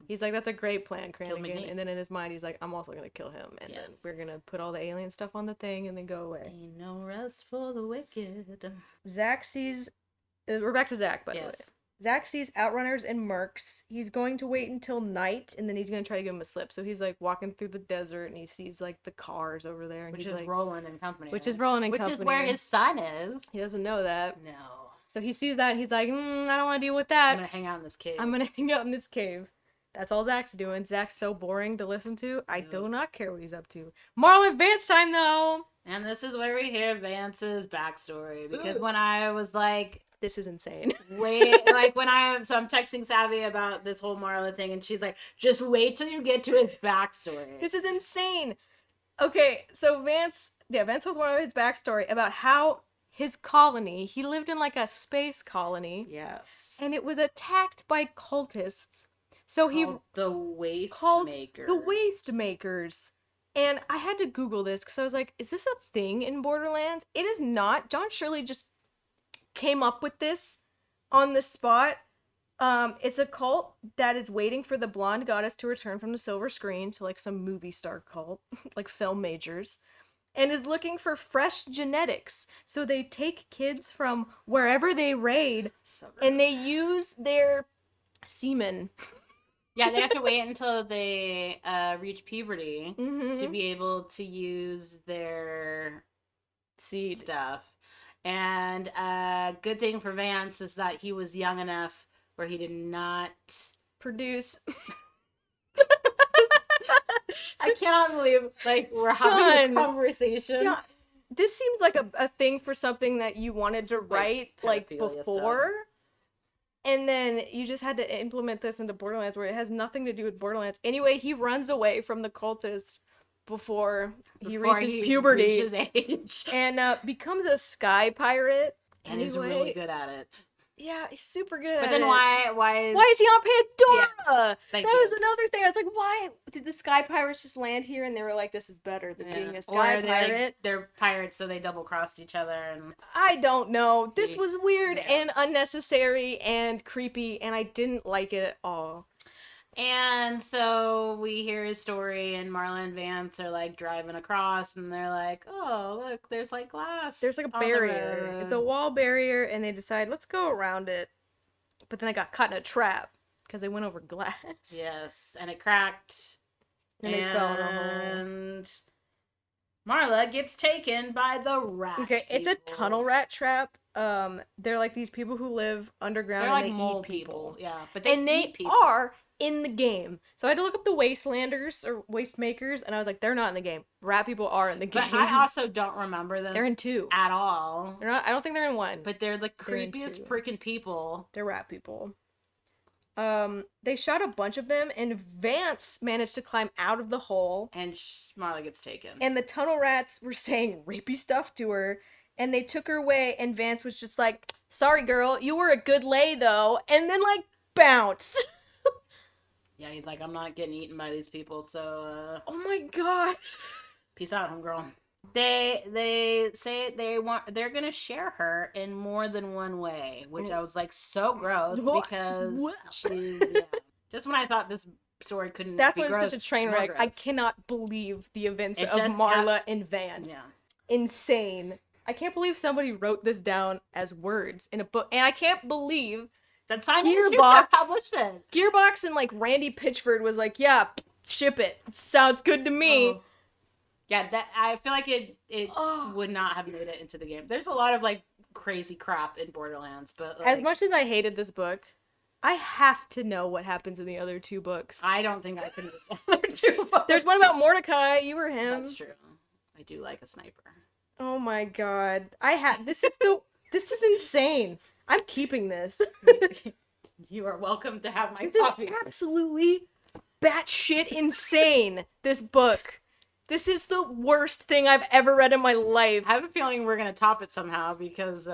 He's like, that's a great plan, Cranigan. And then in his mind, he's like, I'm also going to kill him. And then we're going to put all the alien stuff on the thing and then go away. Ain't no rest for the wicked. Zach sees... We're back to Zach, by the way. Zach sees Outrunners and Mercs. He's going to wait until night, and then he's going to try to give him a slip. So he's, like, walking through the desert, and he sees, like, the cars over there. And which he's is like, Roland and Company. Which is Roland and Company. Which is where his son is. He doesn't know that. No. So he sees that, and he's like, I don't want to deal with that. I'm going to hang out in this cave. I'm going to hang out in this cave. That's all Zach's doing. Zach's so boring to listen to. I do not care what he's up to. Marlon Vance time, though! And this is where we hear Vance's backstory. Because when I was like... This is insane. Wait, like I'm texting Savvy about this whole Marla thing, and she's like, just wait till you get to his backstory. This is insane. Okay, so Vance tells one of his backstory about how his colony, he lived in like a space colony. Yes. And it was attacked by cultists. So the Waste Makers. The Waste Makers. And I had to Google this because I was like, is this a thing in Borderlands? It is not. John Shirley just came up with this on the spot. It's a cult that is waiting for the blonde goddess to return from the silver screen, to like some movie star cult, like film majors, and is looking for fresh genetics. So they take kids from wherever they raid and they use their semen. Yeah, they have to wait until they reach puberty to be able to use their seed stuff. And good thing for Vance is that he was young enough where he did not produce. I cannot believe we're having this conversation. John, this seems like a thing for something that you wanted to write before. Stuff. And then you just had to implement this into Borderlands where it has nothing to do with Borderlands. Anyway, he runs away from the cultists before he reaches puberty. Reaches age. And becomes a sky pirate. And he's really good at it. Yeah, he's super good at it. But then why is he on Pandora? Yes, that was another thing. I was like, why did the sky pirates just land here? And they were like, this is better than being a sky pirate. They're pirates, so they double-crossed each other. And I don't know. This was weird and unnecessary and creepy, and I didn't like it at all. And so we hear his story, and Marla and Vance are like driving across, and they're like, "Oh, look, there's like glass. There's like a on the barrier. It's a road." wall barrier, and they decide, let's go around it. But then they got caught in a trap because they went over glass. Yes, and it cracked, And they fell in a hole. and Marla gets taken by the rat. Okay, it's a people. tunnel rat trap. They're like these people who live underground They're and like they mole eat people. Yeah, but they And eat people. are in the game. So I had to look up the Wastelanders or Waste Makers, and I was like, they're not in the game. Rat people are in the game. But I also don't remember them. They're in 2 at all. They're not. I don't think they're in 1. But they're the They're in creepiest 2. freaking people. They're rat people. They shot a bunch of them, and Vance managed to climb out of the hole. And Marla gets taken. And the tunnel rats were saying rapey stuff to her, and they took her away, and Vance was just like, sorry girl, you were a good lay though, and then like bounced. Yeah, he's like, I'm not getting eaten by these people, so Oh my god. peace out, homegirl. They say they're gonna share her in more than one way, which I was like so gross because just when I thought this story couldn't That's be why gross, it's such a train more wreck. I gross. cannot believe the events It of just Marla and Van. Yeah. Insane. I can't believe somebody wrote this down as words in a book, and I can't believe That Simon Gearbox published it. Gearbox and like Randy Pitchford was like, yeah, ship it. Sounds good to me. Oh. Yeah, that I feel like it would not have made it into the game. There's a lot of like crazy crap in Borderlands, but like, As much as I hated this book, I have to know what happens in the other 2 books. I don't think I can read the other 2 books. There's one about Mordecai. You were him. That's true. I do like a sniper. Oh my god. This is insane. I'm keeping this. You are welcome to have my This is copy. absolutely batshit insane, this book. This is the worst thing I've ever read in my life. I have a feeling we're gonna top it somehow because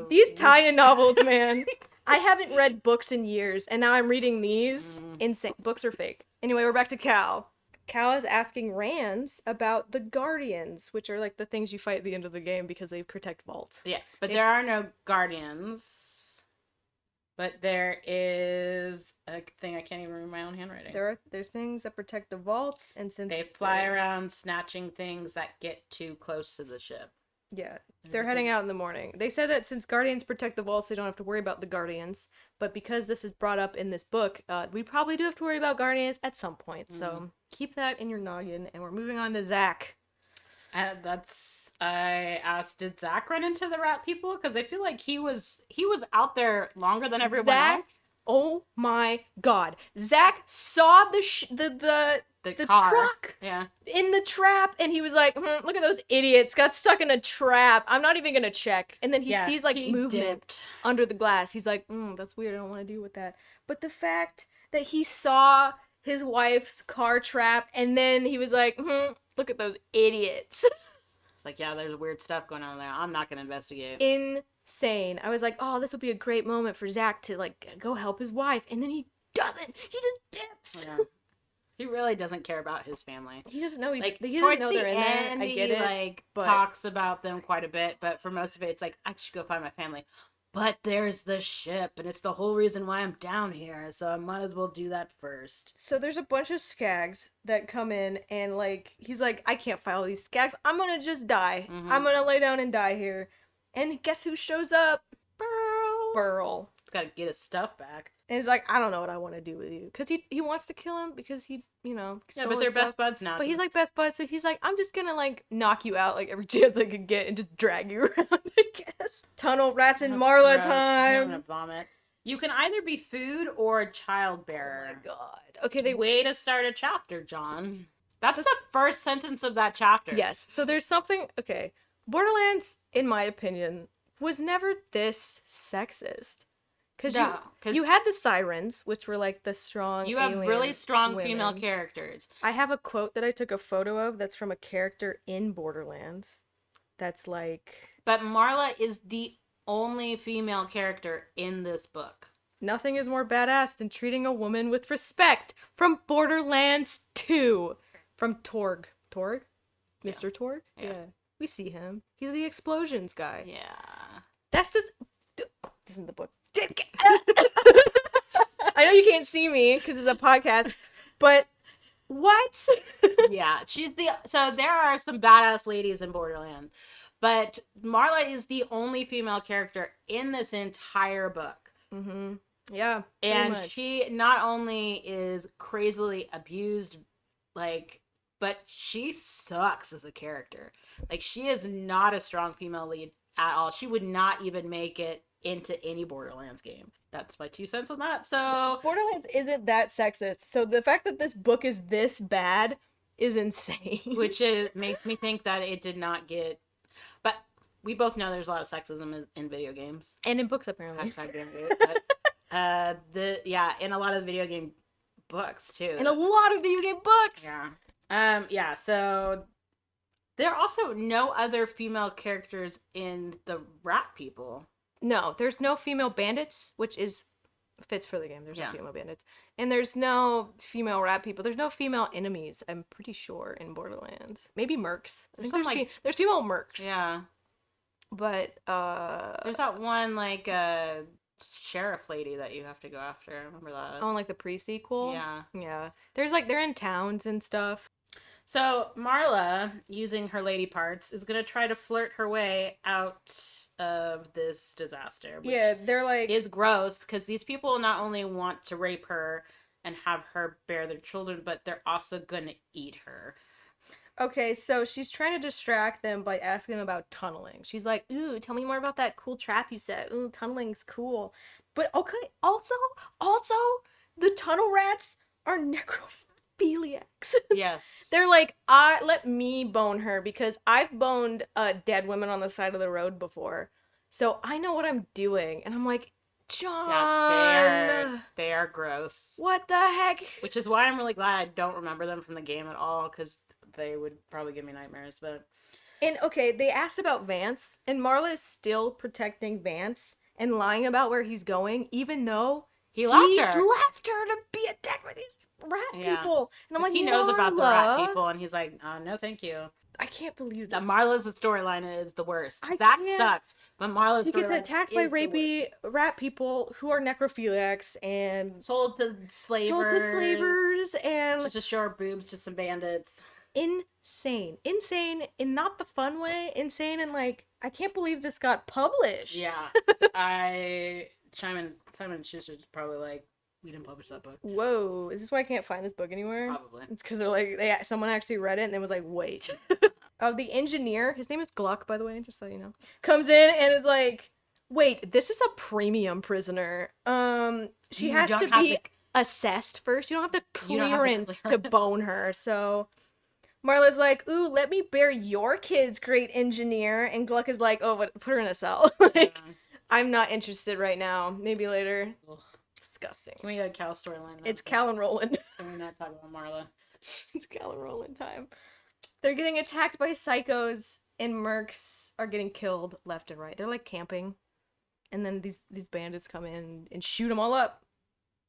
These tie-in novels, man. I haven't read books in years, and now I'm reading these. Insane. Books are fake. Anyway, we're back to Cal. Cal is asking Rands about the Guardians, which are like the things you fight at the end of the game because they protect vaults. Yeah, but there are no guardians. But there is a thing I can't even read my own handwriting. There's things that protect the vaults, and since They fly around snatching things that get too close to the ship. Yeah, they're heading out in the morning. They said that since Guardians protect the vaults, they don't have to worry about the Guardians. But because this is brought up in this book, we probably do have to worry about Guardians at some point. So keep that in your noggin, and we're moving on to Zach. I asked, did Zach run into the rat people? Because I feel like he was out there longer than everyone else. Oh my god. Zach saw the car. truck Yeah. in the trap, and he was like, look at those idiots, got stuck in a trap. I'm not even gonna check. And then he sees like movement dipped under the glass. He's like, that's weird, I don't want to deal with that. But the fact that he saw his wife's car trap, and then he was like, look at those idiots. It's like, yeah, there's weird stuff going on there. I'm not gonna investigate. Insane. I was like, oh, this will be a great moment for Zach to like go help his wife, and then he doesn't. He just dips. Yeah. He really doesn't care about his family. He doesn't know. Like, he doesn't know towards they're the in there. end, I get he, it. like, but talks about them quite a bit, but for most of it, it's like, I should go find my family. But there's the ship, and it's the whole reason why I'm down here, so I might as well do that first. So there's a bunch of skags that come in, and like he's like, I can't fight all these skags. I'm gonna just die. I'm gonna lay down and die here. And guess who shows up? Burl. He's gotta get his stuff back. And he's like, I don't know what I want to do with you, because he wants to kill him because he, Yeah, stole but his they're stuff. best buds now. But he's like best buds, so he's like, I'm just gonna like knock you out like every chance I could get and just drag you around, I guess. Tunnel rats and Marla Gross. time. I'm gonna vomit. You can either be food or a child bearer. Oh my god. Okay, Way to start a chapter, John. That's So- the first sentence of that chapter. Yes. So there's something. Okay, Borderlands, in my opinion, was never this sexist. Because No, 'cause you had the sirens, which were like the strong. you have alien really strong women. female characters. I have a quote that I took a photo of that's from a character in Borderlands. That's like, But Marla is the only female character in this book. nothing is more badass than treating a woman with respect. From Borderlands 2. From Torg. Torg? Mr. Torg? Yeah. We see him. He's the explosions guy. Yeah. That's just. This isn't the book. I I know you can't see me because it's a podcast, but what? Yeah, so there are some badass ladies in Borderlands, but Marla is the only female character in this entire book. Mm-hmm. Yeah, And much. she not only is crazily abused, like, but she sucks as a character. Like, she is not a strong female lead at all. She would not even make it into any Borderlands game. That's my 2 cents on that. So Borderlands isn't that sexist, so the fact that this book is this bad is insane. which makes me think that it did not get, but we both know there's a lot of sexism in video games. And in books, apparently. Hashtag game game, in a lot of video game books too. In a lot of video game books. Yeah. So there are also no other female characters in the rat people. No, there's no female bandits, which fits for the game. There's no Yeah. female bandits. And there's no female rat people. There's no female enemies, I'm pretty sure, in Borderlands. Maybe mercs. I think there's female mercs. Yeah. But There's that one like sheriff lady that you have to go after. I remember that. oh, like the pre-sequel? Yeah. Yeah. There's like, they're in towns and stuff. So Marla, using her lady parts, is gonna try to flirt her way out of this disaster. Which Yeah, they're like, is gross because these people not only want to rape her and have her bear their children, but they're also gonna eat her. okay, so she's trying to distract them by asking them about tunneling. She's like, ooh, tell me more about that cool trap you set. Ooh, tunneling's cool. But okay, also, the tunnel rats are necrophiliacs. Yes. They're like, let me bone her because I've boned dead women on the side of the road before. So I know what I'm doing. And I'm like, John. Yeah, they are gross. What the heck? Which is why I'm really glad I don't remember them from the game at all, because they would probably give me nightmares. But And okay, they asked about Vance, and Marla is still protecting Vance and lying about where he's going, even though he left her to be attacked by these rat people. And I'm like, he knows about the rat people, and he's like, no, thank you. I can't believe that this. Marla's storyline is the worst. Zach sucks, but Marla's she gets attacked by rapey rat people who are necrophiliacs and sold to slavers and just to show her boobs to some bandits. Insane in not the fun way. Insane and like, I can't believe this got published. Yeah, Simon Schuster's probably like, we didn't publish that book. Whoa, is this why I can't find this book anywhere? Probably. It's because they're like, someone actually read it and then was like, wait. The engineer, his name is Gluck, by the way, just so you know, comes in and is like, wait, this is a premium prisoner. She has to be assessed first. You don't have the clearance to bone her. So Marla's like, ooh, let me bear your kids, great engineer. And Gluck is like, oh, put her in a cell. Like, I'm not interested right now. Maybe later. Ugh. Disgusting. Can we get a Cal storyline? It's Cal and Roland. Can we not talk about Marla? It's Cal and Roland time. They're getting attacked by psychos, and mercs are getting killed left and right. They're like camping, and then these bandits come in and shoot them all up.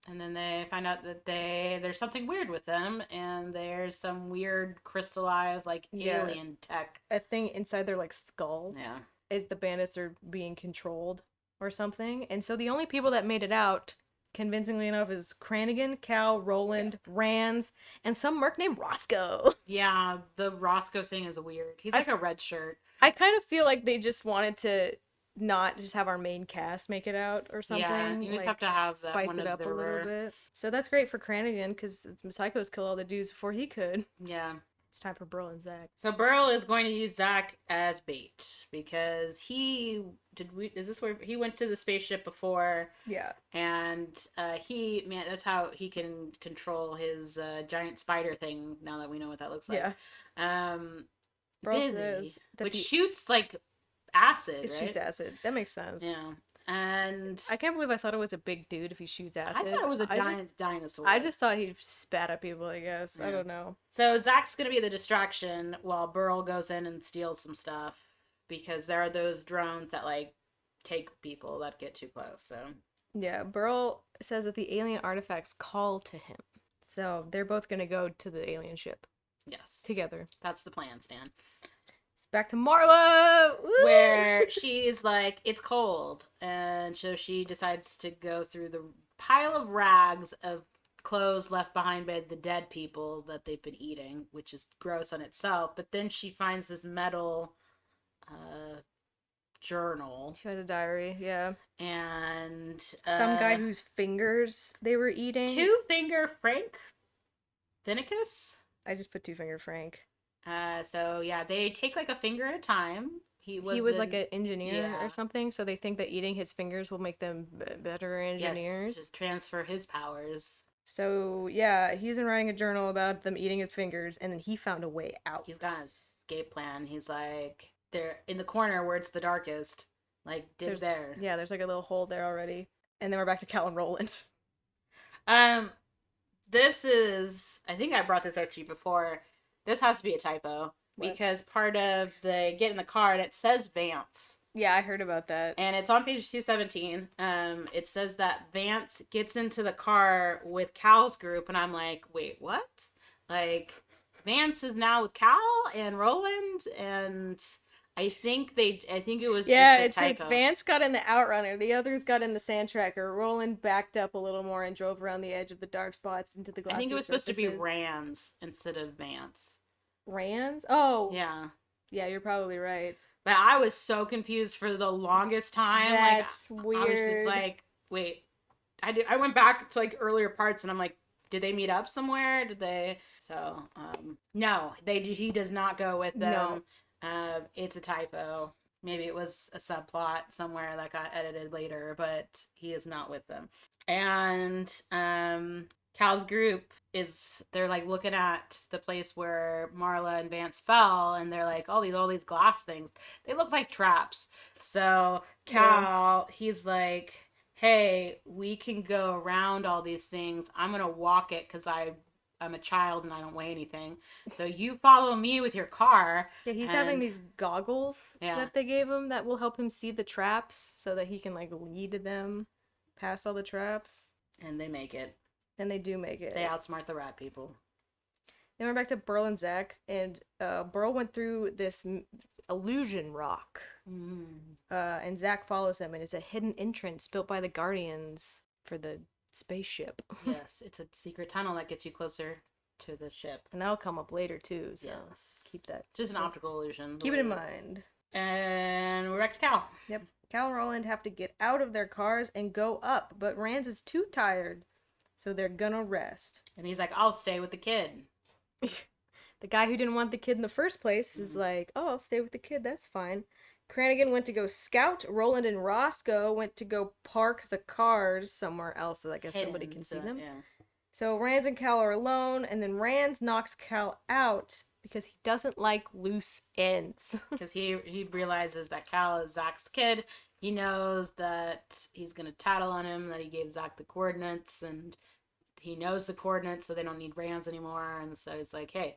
And then they find out that there's something weird with them, and there's some weird crystallized like alien tech. A thing inside their like skull. Yeah. Is the bandits are being controlled or something. And so the only people that made it out, convincingly enough, is Cranigan, Cal, Roland, Rands, and some merc named Roscoe. Yeah, the Roscoe thing is weird. He's like a red shirt. I kind of feel like they just wanted to not just have our main cast make it out or something. Yeah, you just have to have that spice one it up observer. a little bit. So that's great for Cranigan because Psychos kill all the dudes before he could. Yeah. It's time for Burl and Zach. So Burl is going to use Zach as bait because he went to the spaceship before? Yeah. And that's how he can control his giant spider thing. Now that we know what that looks like. Yeah. Burl says that shoots like acid. It shoots acid. That makes sense. Yeah. And I can't believe I thought it was a big dude if he shoots acid. I thought it was a giant dinosaur. I just thought he spat at people, I guess. Yeah. I don't know. So Zach's going to be the distraction while Burl goes in and steals some stuff because there are those drones that like take people that get too close. So yeah, Burl says that the alien artifacts call to him. So they're both going to go to the alien ship. Yes. Together. That's the plan, Stan. Back to Marla, Woo! Where she's like, it's cold, and so she decides to go through the pile of rags of clothes left behind by the dead people that they've been eating, which is gross on itself. But then she finds this metal journal. She had a diary, yeah. And some guy whose fingers they were eating. Two Finger Frank Finicus. I just put Two Finger Frank. So yeah, they take like a finger at a time. He was like an engineer or something, so they think that eating his fingers will make them better engineers. Yes, to transfer his powers. So yeah, he's been writing a journal about them eating his fingers, and then he found a way out. He's got an escape plan. He's like, they're in the corner where it's the darkest. Like, there. Yeah, there's like a little hole there already. And then we're back to Cal and Roland. This is, I think I brought this up to you before. This has to be a typo. What? Because part of the get in the car, and it says Vance. Yeah, I heard about that. And it's on page 217. It says that Vance gets into the car with Cal's group, and I'm like, wait, what? Like, Vance is now with Cal and Roland, and I think it was just a it's typo. like Vance got in the Outrunner, the others got in the Sand Tracker. Roland backed up a little more and drove around the edge of the dark spots into the glassy I think it was supposed to be surfaces. Rands instead of Vance. Rands? Oh. Yeah. Yeah, you're probably right. But I was so confused for the longest time. That's weird. I was just like, wait. I went back to like earlier parts and I'm like, did they meet up somewhere? Did they? So, no, he does not go with them. No. It's a typo. Maybe it was a subplot somewhere that got edited later, but he is not with them. And Cal's group they're like looking at the place where Marla and Vance fell, and they're like, all these glass things, they look like traps. So Cal, he's like, hey, we can go around all these things. I'm gonna walk it because I'm a child and I don't weigh anything. So you follow me with your car. Yeah, he's having these goggles that they gave him that will help him see the traps so that he can like lead them past all the traps. And they make it. And they do make it. They outsmart the rat people. Then we're back to Burl and Zach, and Burl went through this illusion rock. And Zach follows him, and it's a hidden entrance built by the Guardians for the spaceship. Yes, it's a secret tunnel that gets you closer to the ship. And that'll come up later, too, so keep that. Just an optical illusion. Keep it in mind. And we're back to Cal. Yep. Cal and Roland have to get out of their cars and go up, but Rands is too tired. So they're gonna rest. And he's like, I'll stay with the kid. The guy who didn't want the kid in the first place is like, oh, I'll stay with the kid, that's fine. Cranigan went to go scout. Roland and Roscoe went to go park the cars somewhere else, so I guess nobody can see them. Yeah. So Rands and Cal are alone, and then Rands knocks Cal out because he doesn't like loose ends. Because he realizes that Cal is Zach's kid. He knows that he's going to tattle on him, that he gave Zach the coordinates, and he knows the coordinates, so they don't need Rands anymore. And so he's like, hey,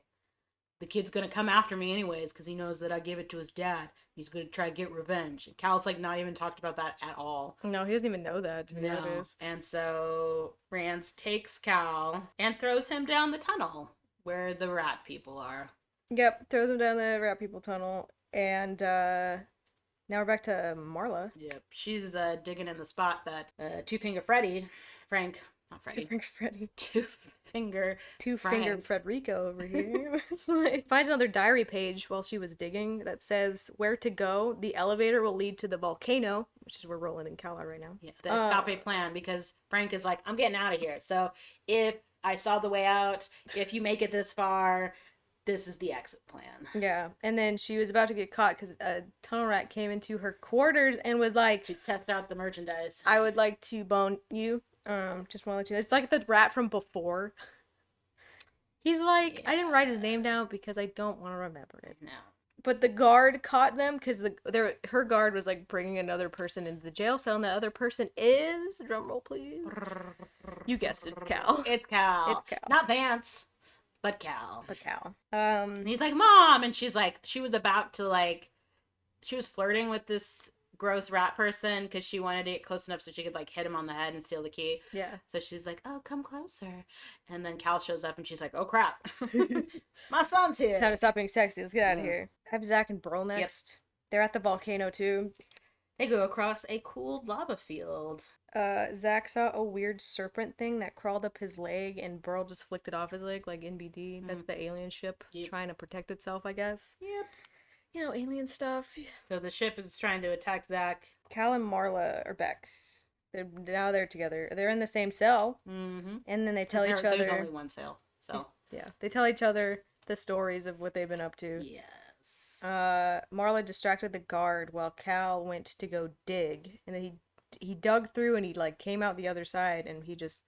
the kid's going to come after me anyways, because he knows that I gave it to his dad. He's going to try to get revenge. And Cal's like not even talked about that at all. No, he doesn't even know that, to be honest. And so Rands takes Cal and throws him down the tunnel where the rat people are. Yep, throws him down the rat people tunnel. And now we're back to Marla. Yep, she's digging in the spot that Two Finger Frederico over here. Finds another diary page while she was digging that says where to go. The elevator will lead to the volcano, which is where Roland and Cal are right now. Yeah, the escape plan, because Frank is like, I'm getting out of here. So if I saw the way out, if you make it this far, this is the exit plan. Yeah, and then she was about to get caught because a tunnel rat came into her quarters and was like, to test out the merchandise. I would like to bone you. Just want to let you know. It's like the rat from before. He's like, I didn't write his name down because I don't want to remember it. No. But the guard caught them because her guard was like bringing another person into the jail cell, and that other person is, drumroll please. You guessed it, it's Cal. It's Cal. It's Cal. Not Vance. But Cal. And he's like, Mom! And she's like, she was flirting with this gross rat person because she wanted to get close enough so she could like hit him on the head and steal the key. Yeah. So she's like, oh, come closer. And then Cal shows up and she's like, oh crap. My son's here. Time to stop being sexy. Let's get out of here. Have Zach and Burl next. Yep. They're at the volcano too. They go across a cooled lava field. Zach saw a weird serpent thing that crawled up his leg, and Burl just flicked it off his leg, like NBD. That's the alien ship trying to protect itself, I guess. Yep. You know, alien stuff. So the ship is trying to attack Zach. Cal and Marla are back. They're together. They're in the same cell. Mm-hmm. And then they tell each other. There's only one cell. So yeah, they tell each other the stories of what they've been up to. yes. Marla distracted the guard while Cal went to go dig, and then he dug through and he like came out the other side and he just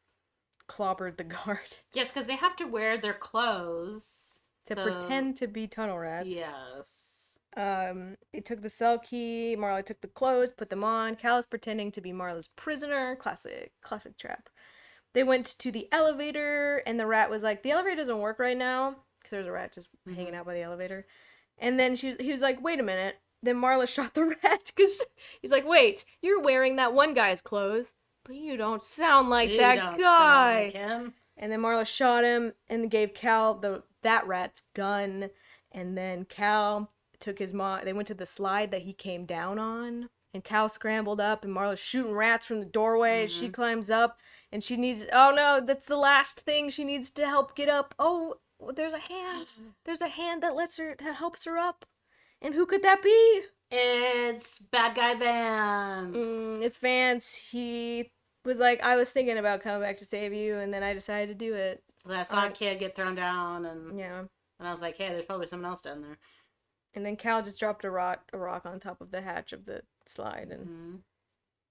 clobbered the guard. Yes, because they have to wear their clothes to pretend to be tunnel rats. Yes. He took the cell key. Marla took the clothes, put them on. Cal's pretending to be Marla's prisoner. Classic trap. They went to the elevator, and the rat was like, "The elevator doesn't work right now," because there's a rat just hanging out by the elevator. And then he was like, "Wait a minute." Then Marla shot the rat because he's like, "Wait, you're wearing that one guy's clothes, but you don't sound like that guy." Sound like him. And then Marla shot him and gave Cal that rat's gun. And then Cal took his mom. They went to the slide that he came down on. And Cal scrambled up, and Marla's shooting rats from the doorway. Mm-hmm. She climbs up, and she needs. Oh no, that's the last thing she needs to help get up. Oh, there's a hand. There's a hand that helps her up. And who could that be? It's bad guy Vance. It's Vance. He was like, I was thinking about coming back to save you, and then I decided to do it. I saw a kid get thrown down, and yeah, and I was like, hey, there's probably someone else down there. And then Cal just dropped a rock on top of the hatch of the slide, and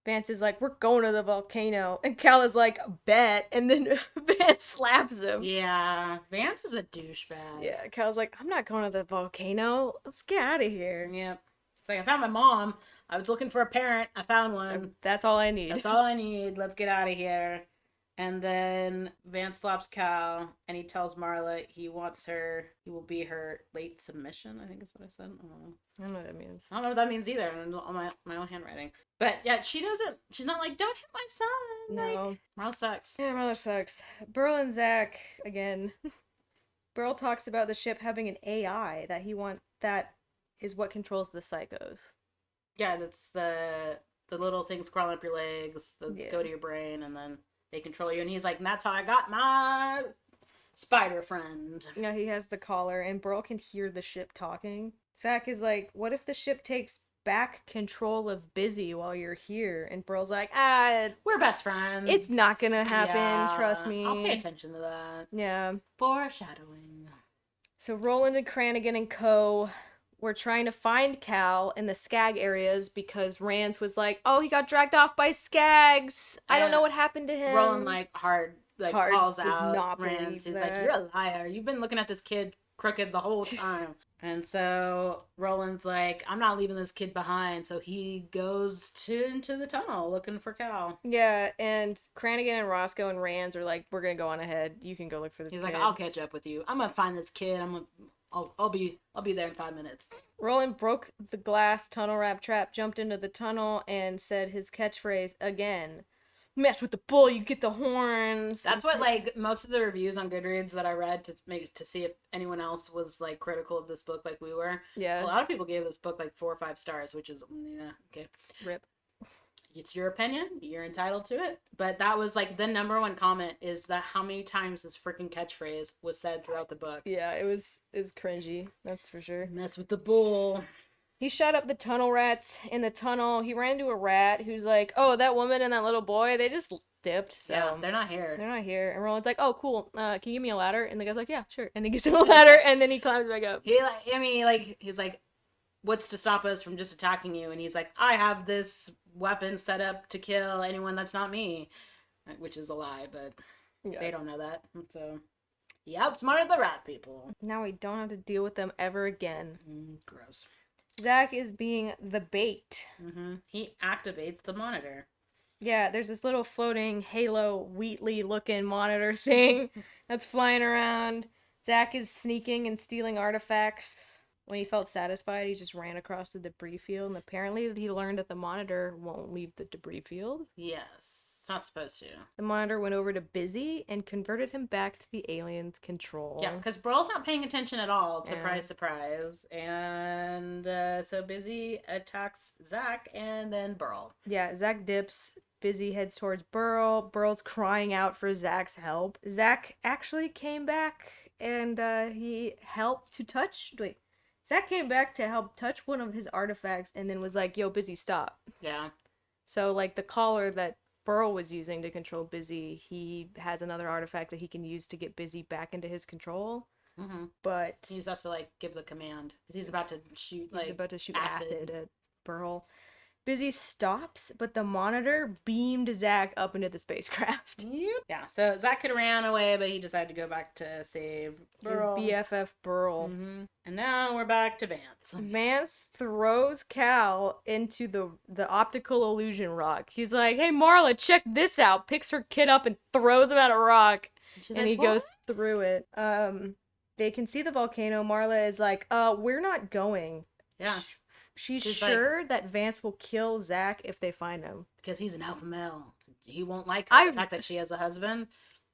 Vance is like, we're going to the volcano, and Cal is like, bet, and then Vance slaps him. Yeah, Vance is a douchebag. Yeah, Cal's like, I'm not going to the volcano. Let's get out of here. Yep. It's like, I found my mom. I was looking for a parent. I found one. That's all I need. That's all I need. Let's get out of here. And then Vance slaps Cal, and he tells Marla he wants her. He will be her late submission, I think is what I said. I don't know what that means. I don't know what that means either. On my own handwriting. But yeah, she's not like, don't hit my son. No. Like, Marla sucks. Yeah, Marla sucks. Burl and Zach, again. Burl talks about the ship having an AI that is what controls the psychos. Yeah, that's the little things crawling up your legs that go to your brain, and then they control you. And he's like, and that's how I got my spider friend. Yeah, he has the collar, and Burl can hear the ship talking. Zach is like, what if the ship takes back control of Busy while you're here? And Burl's like, we're best friends. It's not gonna happen, trust me. I'll pay attention to that. Yeah. Foreshadowing. So Roland and Cranigan and co. were trying to find Cal in the Skag areas because Rance was like, oh, he got dragged off by Skags. I don't know what happened to him. Roland hard calls out not Rance. He's that. like, you're a liar. You've been looking at this kid crooked the whole time. And so Roland's like, I'm not leaving this kid behind. So he goes into the tunnel looking for Cal. Yeah, and Cranigan and Roscoe and Rance are like, we're going to go on ahead. You can go look for this kid. He's like, I'll catch up with you. I'm going to find this kid. I'll be there in 5 minutes. Roland broke the glass tunnel rat trap, jumped into the tunnel, and said his catchphrase again. Mess with the bull, you get the horns. That's what, like, most of the reviews on Goodreads that I read to see if anyone else was, like, critical of this book like we were. Yeah. A lot of people gave this book, like, 4 or 5 stars, which is, yeah, okay. Rip. It's your opinion. You're entitled to it. But that was, like, the number one comment is that how many times this freaking catchphrase was said throughout the book. Yeah, it was cringy. That's for sure. Mess with the bull. He shot up the tunnel rats in the tunnel. He ran into a rat who's like, oh, that woman and that little boy, they just dipped. So yeah, they're not here. They're not here. And Roland's like, oh, cool. Can you give me a ladder? And the guy's like, yeah, sure. And he gives him a ladder, and then he climbs back up. He's like, what's to stop us from just attacking you? And he's like, I have this weapon set up to kill anyone that's not me. Which is a lie, but they don't know that. So he outsmarted the rat people. Now we don't have to deal with them ever again. Gross. Zach is being the bait. He activates the monitor. Yeah, there's this little floating Halo Wheatley looking monitor thing that's flying around. Zach is sneaking and stealing artifacts. When he felt satisfied, he just ran across the debris field, and apparently he learned that the monitor won't leave the debris field. Yes. It's not supposed to. The monitor went over to Busy and converted him back to the alien's control. Yeah, because Burl's not paying attention at all. Yeah. Surprise. And so Busy attacks Zach and then Burl. Yeah, Zach dips. Busy heads towards Burl. Burl's crying out for Zach's help. Zach actually came back and he helped to touch. Wait. Zach came back to help touch one of his artifacts and then was like, yo, Busy, stop. Yeah. So, like, the collar that Burl was using to control Busy, he has another artifact that he can use to get Busy back into his control. Mm-hmm. But He's also, like, give the command. He's about to shoot, like, he's about to shoot acid at Burl. Busy stops, but the monitor beamed Zach up into the spacecraft. Yep. Yeah, so Zach could have ran away, but he decided to go back to save Burl. His BFF Burl. Mm-hmm. And now we're back to Vance. Vance throws Cal into the optical illusion rock. He's like, hey, Marla, check this out. Picks her kid up and throws him at a rock. She's and like, he goes through it. They can see the volcano. Marla is like, we're not going. Yeah. She's She's sure that Vance will kill Zach if they find him. Because he's an alpha male. He won't like her, the fact that she has a husband.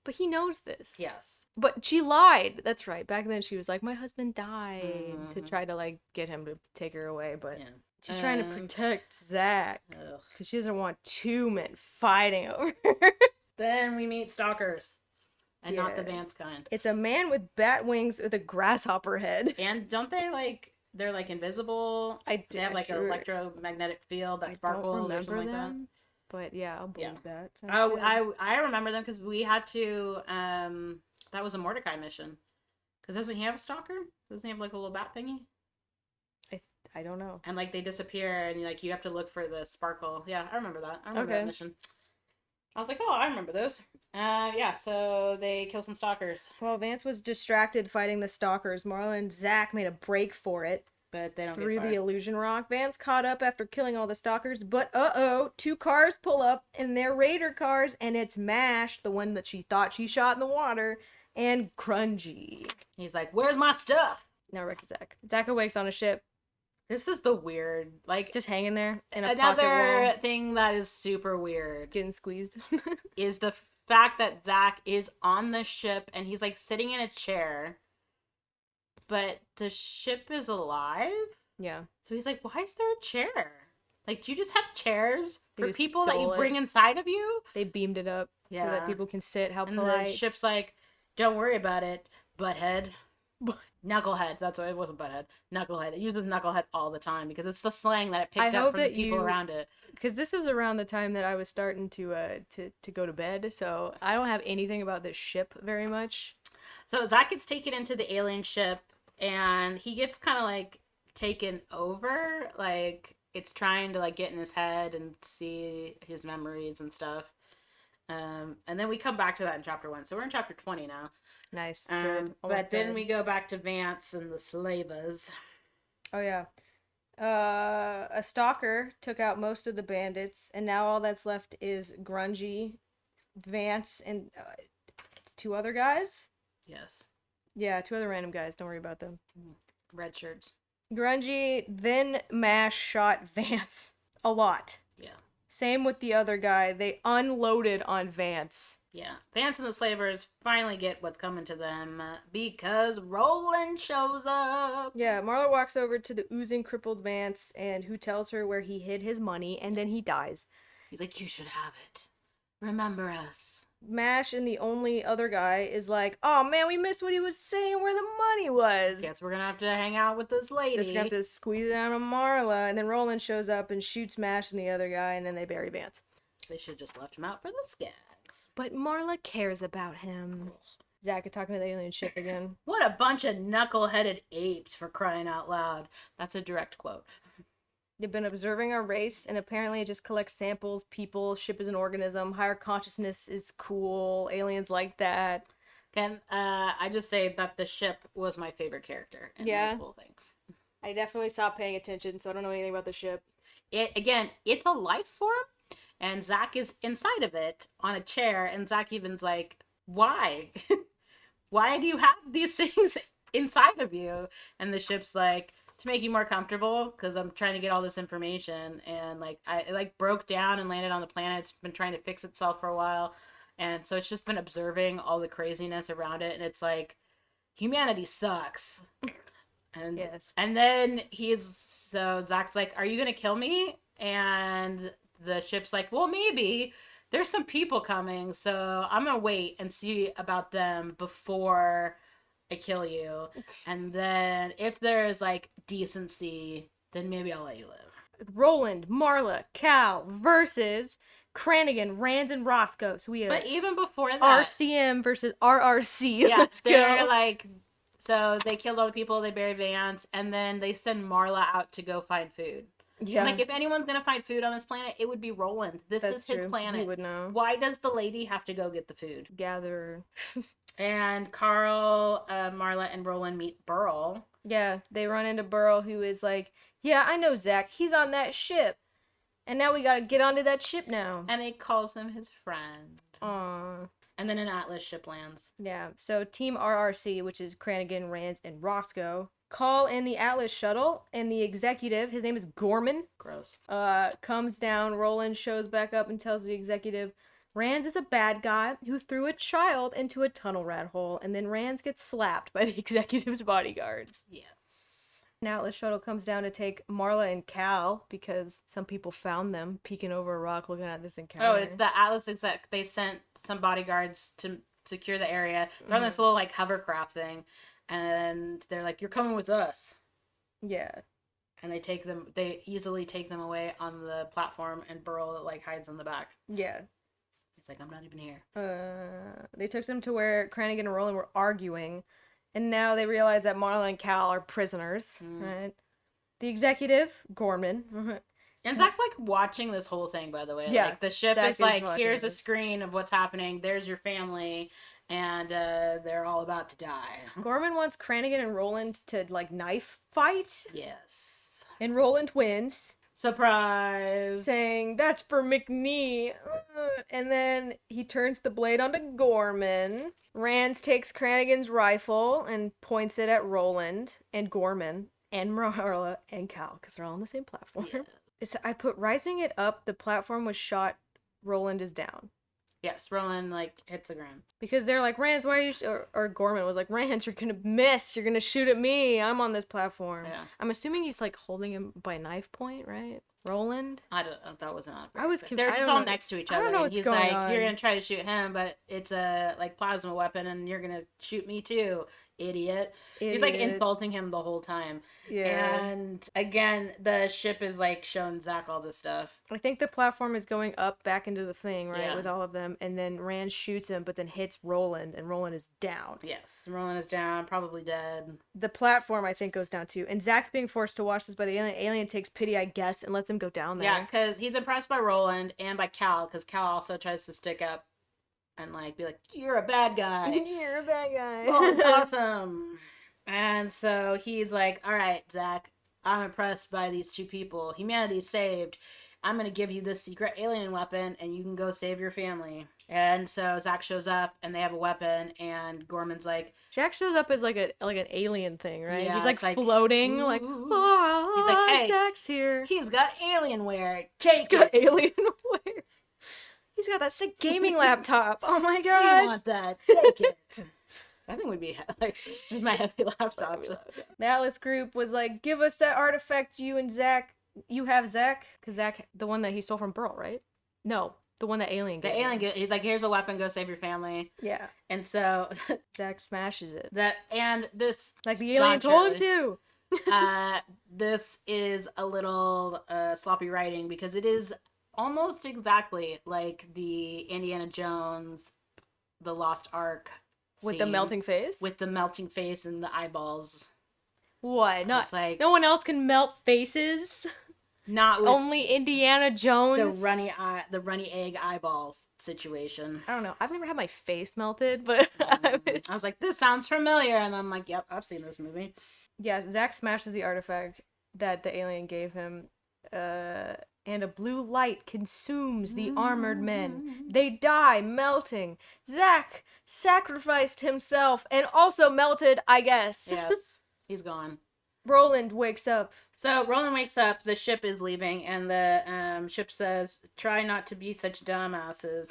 But he knows this. Yes. But she lied. That's right. Back then she was like, my husband died, to try to, like, get him to take her away. But she's trying to protect Zach. Because she doesn't want two men fighting over her. Then we meet stalkers. And not the Vance kind. It's a man with bat wings with a grasshopper head. And don't they, like... They're, like, invisible. They have, like, an electromagnetic field that sparkles or something like that. But, yeah, I'll believe that. I remember them because we had to, that was a Mordecai mission. Because doesn't he have a stalker? Doesn't he have, like, a little bat thingy? I don't know. And, like, they disappear and, like, you have to look for the sparkle. Yeah, I remember that. I remember that mission. I was like, oh, I remember those. Yeah, so they kill some stalkers. While Vance was distracted fighting the stalkers, Marla and Zach made a break for it. But they don't through get the illusion rock. Vance caught up after killing all the stalkers, but two cars pull up, and they're raider cars, and it's Mash, the one that she thought she shot in the water, and Grungy. He's like, where's my stuff? Now Rick Zach. Zach awakes on a ship. This is the weird, like... Just hanging there in a pocket another wall. thing that is super weird. Getting squeezed. is the fact that Zach is on the ship, and he's, like, sitting in a chair... But the ship is alive? Yeah. So he's like, why is there a chair? Like, do you just have chairs for just people that you stole bring inside of you? They beamed it up so that people can sit. How and polite. the ship's like, don't worry about it, butthead. Knucklehead. That's what it wasn't butthead. Knucklehead. It uses knucklehead all the time because it's the slang that it picked up from the people around it. Because this is around the time that I was starting to go to bed, so I don't have anything about this ship very much. So Zach gets taken into the alien ship, and he gets kind of, like, taken over. Like, it's trying to, like, get in his head and see his memories and stuff. And then we come back to that in chapter 1. So we're in chapter 20 now. Nice. Good. But then we go back to Vance and the slavers. Oh, yeah. A stalker took out most of the bandits, and now all that's left is Grungy, Vance, and two other guys? Yes. Yeah, two other random guys. Don't worry about them. Red shirts. Grungy, then Mash shot Vance. A lot. Yeah. Same with the other guy. They unloaded on Vance. Yeah. Vance and the slavers finally get what's coming to them because Roland shows up. Yeah, Marla walks over to the oozing, crippled Vance, and who tells her where he hid his money, and then he dies. He's like, you should have it. Remember us. Mash and the only other guy is like, oh man, we missed what he was saying where the money was. Guess we're gonna have to hang out with this lady. Guess we're gonna have to squeeze it out of Marla. And then Roland shows up and shoots Mash and the other guy, and then they bury Vance. They should just left him out for the skags. But Marla cares about him. Zach is talking to the alien ship again. What a bunch of knuckle-headed apes, for crying out loud. That's a direct quote. They've been observing our race, and apparently it just collects samples, people, ship is an organism, higher consciousness is cool, aliens like that. Can I just say that the ship was my favorite character in this whole thing. I definitely stopped paying attention, so I don't know anything about the ship. It's a life form, and Zach is inside of it on a chair, and Zach even's like, why? Why do you have these things inside of you? And the ship's like, to make you more comfortable, because I'm trying to get all this information, and like it like broke down and landed on the planet. It's been trying to fix itself for a while, and so it's just been observing all the craziness around it, and it's like humanity sucks. And Yes. and then so Zach's like, "Are you gonna kill me?" And the ship's like, "Well, maybe. There's some people coming, so I'm gonna wait and see about them before I kill you. And then if there's like decency, then maybe I'll let you live." Roland, Marla, Cal versus Cranigan, Rands, and Roscoe. So we have But even before that, RCM versus RRC. yeah, Let's they're go. like, so they killed all the people, they buried Vance, and then they send Marla out to go find food. Yeah. I'm like, if anyone's gonna find food on this planet, it would be Roland. This That's is his true. planet. He would know. Why does the lady have to go get the food? Gather. And Carl, Marla, and Roland meet Burl. Yeah, they run into Burl, who is like, yeah, I know Zach. He's on that ship. And now we gotta get onto that ship now. And he calls him his friend. Aww. And then an Atlas ship lands. Yeah, so Team RRC, which is Cranigan, Rands, and Roscoe, call in the Atlas shuttle, and the executive, his name is Gorman, Gross. comes down. Roland shows back up and tells the executive, Rands is a bad guy who threw a child into a tunnel rat hole, and then Rands gets slapped by the executive's bodyguards. Yes. An Atlas shuttle comes down to take Marla and Cal, because some people found them peeking over a rock looking at this encounter. Oh, it's the Atlas exec. They sent some bodyguards to secure the area. They're on this little like hovercraft thing, and they're like, "You're coming with us." Yeah. And they easily take them away on the platform, and Burl like hides in the back. Yeah. He's like, "I'm not even here." They took them to where Cranigan and Roland were arguing, and now they realize that Marla and Cal are prisoners, right? The executive, Gorman. And Zach's like watching this whole thing, by the way. Yeah, Like the ship Zach is is like, watching here's a this. screen of what's happening. There's your family, and they're all about to die. Gorman wants Cranigan and Roland to, like, knife fight, Yes. and Roland wins, Surprise. saying, that's for McNee. And then he turns the blade onto Gorman. Rands takes Cranigan's rifle and points it at Roland and Gorman and Marla and Cal, because they're all on the same platform. Yeah. I put rising it up, the platform was shot, Roland is down. Yes, Roland like hits the ground. Because they're like, Rands, why are you... Or Gorman was like, Rands, you're gonna miss. You're gonna shoot at me. I'm on this platform. Yeah. I'm assuming he's like holding him by knife point, right? Roland? I don't. That was not. I was They're I just don't all know. next to each I other. don't know And what's he's going like, on. you're gonna try to shoot him, but it's a like plasma weapon, and you're gonna shoot me too, idiot. He's like Idiot. insulting him the whole time. Yeah. And again, the ship is like showing Zach all this stuff. I think the platform is going up back into the thing, right? Yeah. With all of them. And then Rand shoots him, but then hits Roland, and Roland is down. Yes, Roland is down, probably dead. The platform, I think, goes down too. And Zach's being forced to watch this by the alien. Alien takes pity, I guess, and lets him go down there. Yeah, because he's impressed by Roland and by Cal, because Cal also tries to stick up and like be like, "You're a bad guy." You're a bad guy. Roland's awesome. And so he's like, "All right, Zach, I'm impressed by these two people. Humanity's saved. I'm gonna give you this secret alien weapon, and you can go save your family." And so Zach shows up, and they have a weapon, and Gorman's like, Jack shows up as like an alien thing, right? Yeah, He's like it's like, floating, like, ooh. oh, He's like, "Hey, Zach's here. "He's got Alienware. Take He's got it. Alienware. He's got that sick gaming laptop. Oh my We gosh. want that. Take it." I think would be like my heavy laptop. The Atlas group was like, give us that artifact you and Zach. You have Zach? Because Zach, the one that he stole from Burl, right? No, the one that Alien The gave alien, him. he's like, "Here's a weapon. Go save your family." Yeah. And so Zach smashes it. this Like the alien told him Shirley. to. this is a little sloppy writing, because it is almost exactly like the Indiana Jones, the Lost Ark, With the scene, melting face? with the melting face and the eyeballs. What? Not It's like no one else can melt faces. not with Only Indiana the Jones. runny egg eyeball situation. I don't know. I've never had my face melted, but I was like, this sounds familiar, and I'm like, yep, I've seen this movie. yeah, Zach smashes the artifact that the alien gave him, and a blue light consumes the armored men. They die, melting. Zach sacrificed himself and also melted, I guess. Yes, he's gone. Roland wakes up. So Roland wakes up, the ship is leaving, and the ship says, "Try not to be such dumbasses.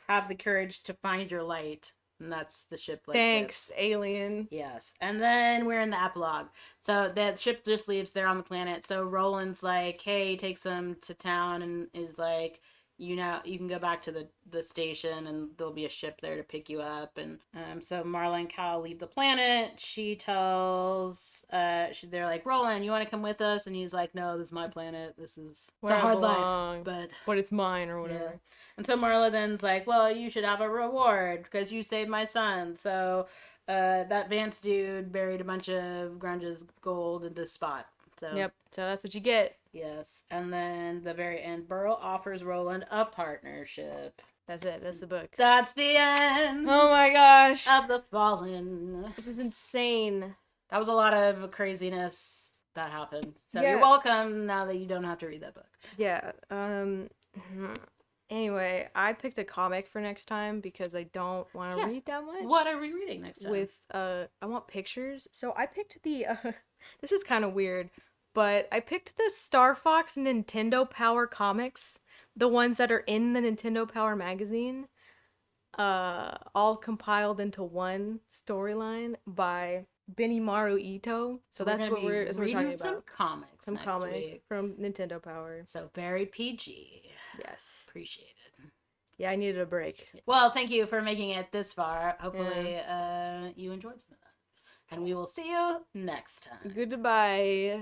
Have the courage to find your light." And that's the ship, like, Thanks, alien. yes. And then we're in the epilogue. So the ship just leaves, they're on the planet. So Roland's like, hey, takes them to town and is like, you know, you can go back to the station and there'll be a ship there to pick you up. And so Marla and Cal leave the planet. She tells, they're like, Roland, you want to come with us? And he's like, no, this is my planet. It's Where a I hard belong, life, but it's mine or whatever. yeah. And so Marla then's like, well, you should have a reward because you saved my son. So that Vance dude buried a bunch of Grunge's gold in this spot. So Yep, so that's what you get. yes. And then the very end, Burl offers Roland a partnership. That's it. That's the book. That's the end. Oh my gosh. Of the Fallen. This is insane. That was a lot of craziness that happened. So Yeah. you're welcome now that you don't have to read that book. Yeah. Anyway, I picked a comic for next time because I don't want to read that much. What are we reading next time? I want pictures. So I picked the this is kind of weird, but I picked the Star Fox Nintendo Power comics, the ones that are in the Nintendo Power magazine, all compiled into one storyline by Benimaru Itoh. So that's what we're talking about. Some comics. Some next comics week. from Nintendo Power. So very PG. Yes. Appreciate it. Yeah, I needed a break. Well, thank you for making it this far. Hopefully you enjoyed some of that. And we will see you next time. Goodbye.